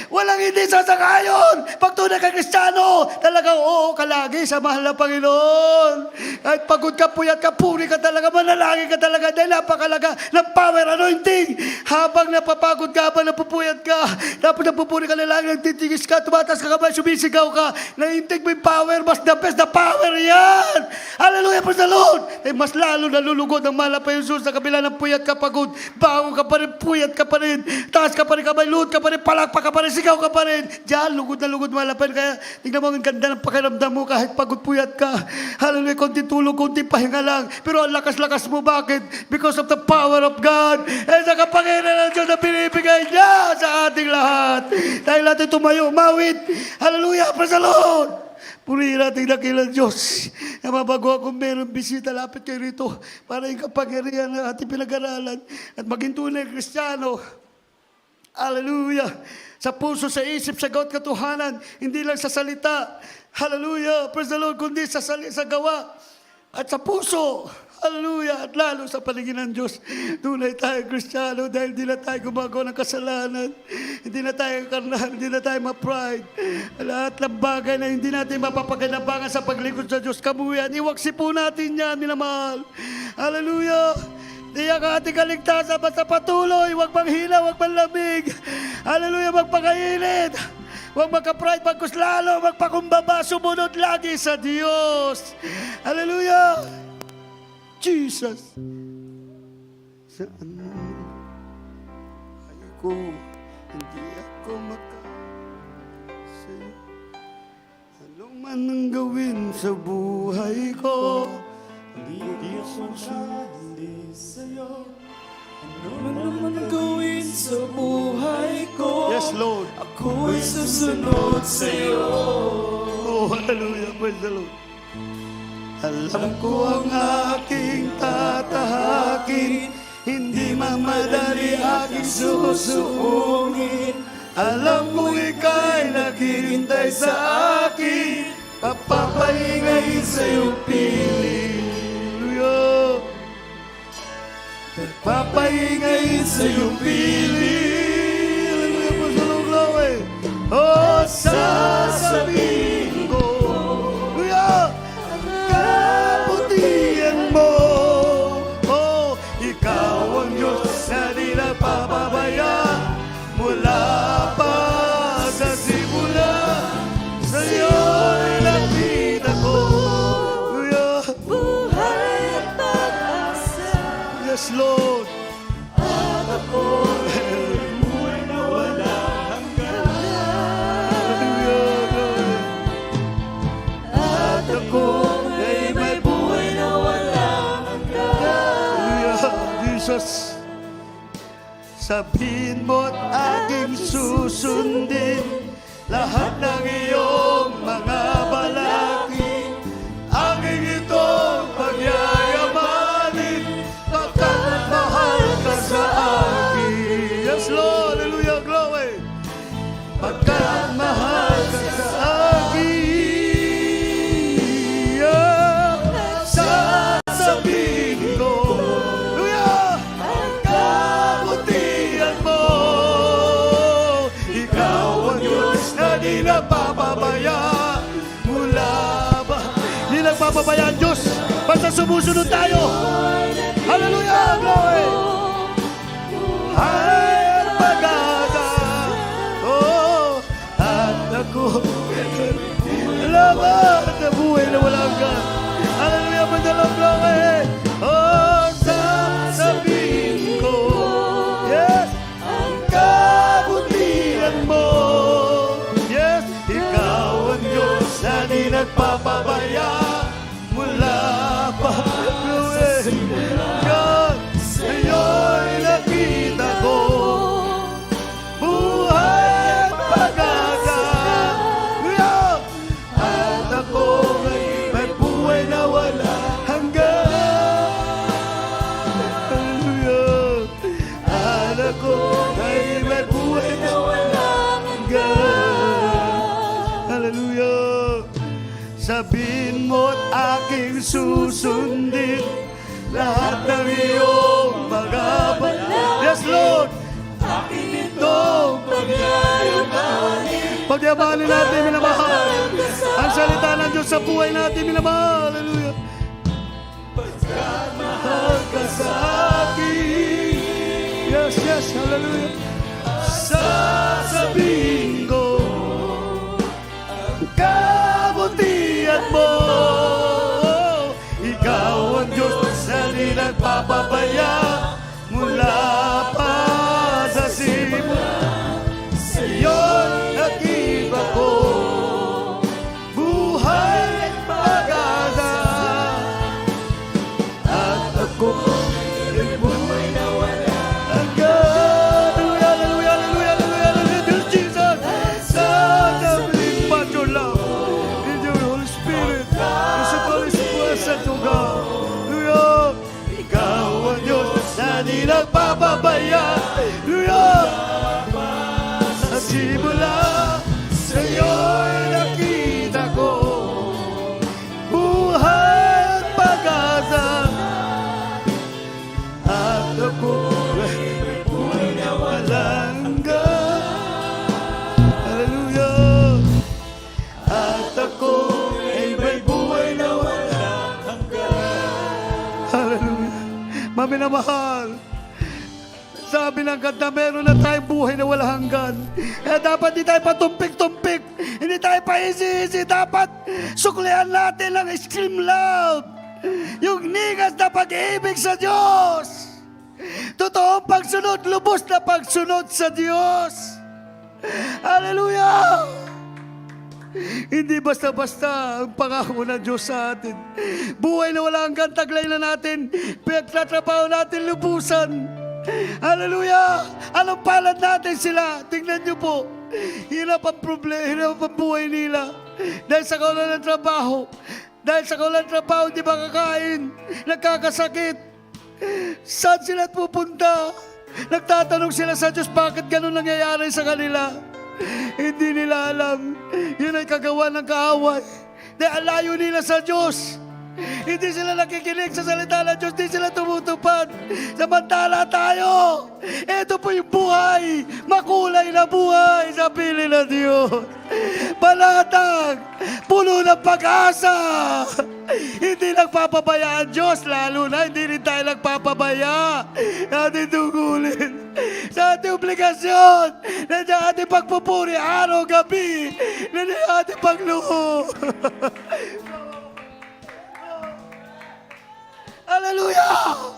Walang hindi sasakayon. Pag tunay ka Kristiyano, talagang oo ka lagi sa mahal na Panginoon. Kahit pagod ka, puyat ka, puri ka talaga, manalangin ka talaga. Dahil napakalaga ng power anointing. Habang napapagod ka, habang napupuyat ka, tapos napupuri ka na lang, nagtitigis ka, tumatas ka kamay, sumisigaw ka, naiintig mo yung power, mas the best na power yan. Hallelujah, praise the Lord. Eh, mas lalo nalulugod ang mahal na Panginoon Jesus sa kabila ng puyat ka, pagod, bago ka pa rin, puyat ka pa rin, taas ka pa rin, kamay, luhod ka pa rin, palakpak ka pa rin, sigaw ka pa rin. Diyan, lugod na lugod, mahal na Panginoon. Kaya, tingnan mo, ang ganda ng pakiramdam mo kahit pagod, puyat ka. Hallelujah, konti tulog, konti pahinga lang. Pero ang lakas-lakas mo, bakit? Because of the power of God. Eh, sa kapangyarihan ng Diyos na binibigay niya sa ating lahat. Dahil natin tumayo, mawit. Hallelujah, praise the Lord. Purihin natin dakilang Diyos. Nababago kung meron bisita, lapit kayo rito para yung kapangyarihan ng ating pinag-aralan at maging tunay Kristiyano. Hallelujah. Sa puso, sa isip, sa gawat katuhanan, hindi lang sa salita. Hallelujah. Praise the Lord, kundi sa gawa at sa puso. Hallelujah. At lalo sa paligid ng Diyos. Tunay tayo Kristiyano dahil hindi na tayo gumagawa ng kasalanan. Hindi na tayo karnahan, hindi na tayo ma-pride. Lahat ng bagay na hindi natin mapapaganabangan sa paglingkod sa Diyos. Kabuyan, iwaksi po natin yan, minamahal. Hallelujah. Tiyak ang ating kaligtasan basta patuloy. Huwag manghina, huwag manlamig. Hallelujah, magpakainit. Huwag magka-pride, magkuslalo, magpakumbaba, sumunod lagi sa Diyos. Hallelujah. Jesus. Saan ako, hindi ako sa'yo. Anong man ang gawin sa buhay ko, hindi ako sundin sa'yo. Ano man gawin sa buhay ko, Yes, Lord. ako'y susunod sa'yo. Oh, hallelujah. Praise the Lord. Alam ko ang aking tatahakin, hindi mamadali aking susuungin. Alam ko ika'y naghihintay sa akin, papapahingayin sa iyong piling. Hallelujah. Papahingayin sa iyong piling. Hallelujah. Praise the Lord, glory. Oh, sasabihin ko, hallelujah, kabutihan mo. Oh, ikaw ang Diyos na di nagpapabaya mula pa sa simula. Sa iyo'y nakita ko, hallelujah. Buhay at pag-asa, Yes, Lord. at ako'y buhay na wala hanggan. Hallelujah. At ako ay may buhay na wala hanggan. Hallelujah, Jesus. Sabihin mo't aking susundin lahat ng iyong mga balakid. Aking itong pagyayamanin, pagkat mahal ka sa akin. Yes, Lord. Hallelujah, glory. Pagkat mahal ka sa akin. Sasabihin ko, hallelujah, ang kabutihan mo. Ikaw ang Diyos na di nagpapabaya mula ba? Di nagpapabaya ang Diyos. Basta sumusunod tayo. Hallelujah, glory. Ay, pag-asa. Oh, at ako. Alamat na buhay na walang hanggan. Hallelujah, Panginoon, glory. Oh, sasabihin ko, yes, ang kabutihan mo. Yes, ikaw ang Diyos na di nagpapabaya mula pa. God, sa'yo'y nakita ko buhay at pag-asa. Hallelujah! At ako ay may buhay na wala hanggan. Hallelujah! At ako ay may buhay na wala hanggan. Hallelujah! Sabihin mo't aking susundin lahat ng iyong mga balakid. Yes, Lord! Aking itong pagyayamanin. Pagyamanin natin, minamahal. Ang salita ng Diyos sa buhay natin, minamahal. Hallelujah. Pagkat mahal ka sa akin. Yes, yes, hallelujah. Sasabihin ko, ang kabutihan mo. Ikaw ang Diyos na di nagpapabaya mula pa sa simula. Sa iyo'y nakita ko buhay at pag-asa. At ako ay buhay na wala hanggan. Hallelujah, hallelujah, hallelujah, hallelujah, hallelujah, Jesus. Sasabihin pa your love in your ako ay may buhay na walang hanggan. Hallelujah. Mami na mahal. Sabi ng kanta, meron na tayong buhay na walang hanggan. Kaya dapat di tayo patumpik-tumpik. Hindi tayo paisi-isi. Dapat suklian natin ang scream loud. Yung nigas na pag-ibig sa Diyos. Totoong pagsunod, lubos na pagsunod sa Diyos. Hallelujah! Hindi basta-basta ang pangako ng Diyos sa atin. Buhay na walang hanggan, taglay na natin. Pinagtatrabaho natin lubusan. Hallelujah! Anong palad natin sila? Tingnan niyo po. Hirap ang problema, hirap ang buhay nila. Dahil sa kawalan ng trabaho. Dahil sa kawalan ng trabaho, hindi makakain. Nagkakasakit. Saan sila pupunta? Nagtatanong sila sa Diyos, bakit ganun nangyayari sa kanila? Hindi nila alam. Yun ay kagawa ng kaaway. Dahil layo nila sa Diyos. Hindi sila nakikinig sa salita ng Diyos. Hindi sila tumutupad. Samantala tayo. Ito po yung buhay. Makulay na buhay sa piling ng Diyos. Panatag. Puno ng pag-asa. Hindi nagpapabaya ang Diyos. Lalo na hindi rin tayo nagpapabaya. Ating tungkulin. Sa ating obligasyon. Nandiyan ating pagpupuri araw-gabi. Nandiyan ating pagluho. Hallelujah!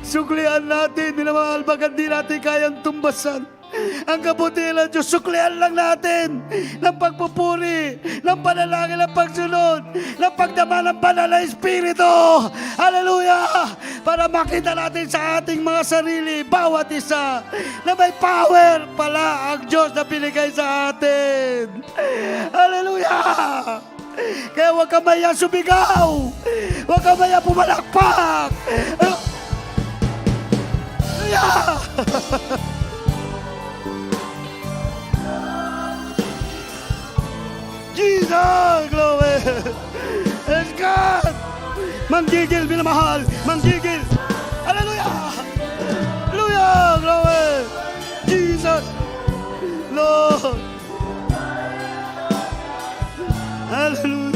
Suklian natin, minamahal, bagat di natin kayang tumbasan. Ang kabutihan ng Diyos, suklian lang natin ng pagpupuri, ng panalangin, ng pagsunod, ng pagdama ng banal na Espiritu. Hallelujah! Para makita natin sa ating mga sarili, bawat isa, na may power pala ang Diyos na binigay sa atin. Hallelujah! Kaya huwag ka maya sumigaw. Huwag ka maya pumalakpak. Yeah. Jesus, glory. Let's God. Manggigil, minamahal. Manggigil. Hallelujah. Hallelujah, glory. Jesus. Lord. Hallelujah.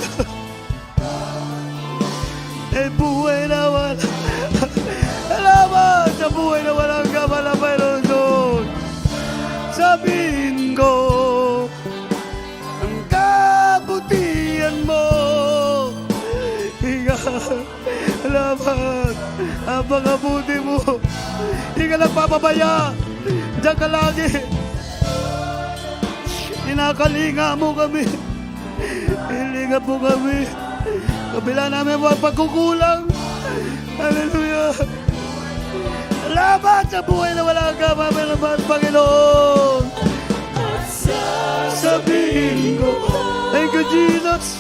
Eh, buhay na wala. Salamat sa buhay na walang kamala mayroon doon. Sabihin ko, ang kabutihan mo. Salamat. Ang pagkabuti mo. Hindi ka nagpapabaya. Diyan ka lagi. Inakalinga mo kami. Hilinga po kami. Kabila namin mga pagkukulang. Hallelujah. Salamat sa buhay na walang kamamalaman, Panginoon. Sabihin ko, thank you, Jesus.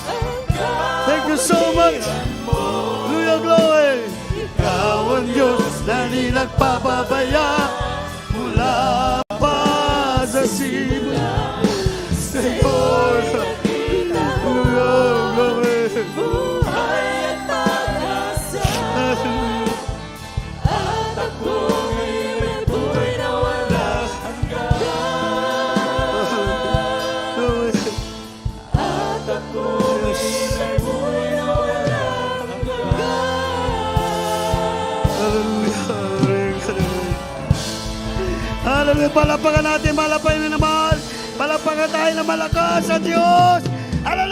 Thank you so much. Hallelujah, glory. Ikaw ang Diyos na di nagpapabaya mula pa sa simula. Señor. Buhay at pag-asa. At ako ay may buhay na walang hanggan. At ako ay may buhay na walang hanggan. Hallelujah. Palapakan natin, malapain na naman. Palapakan tayo na malakas sa Diyos. Hallelujah.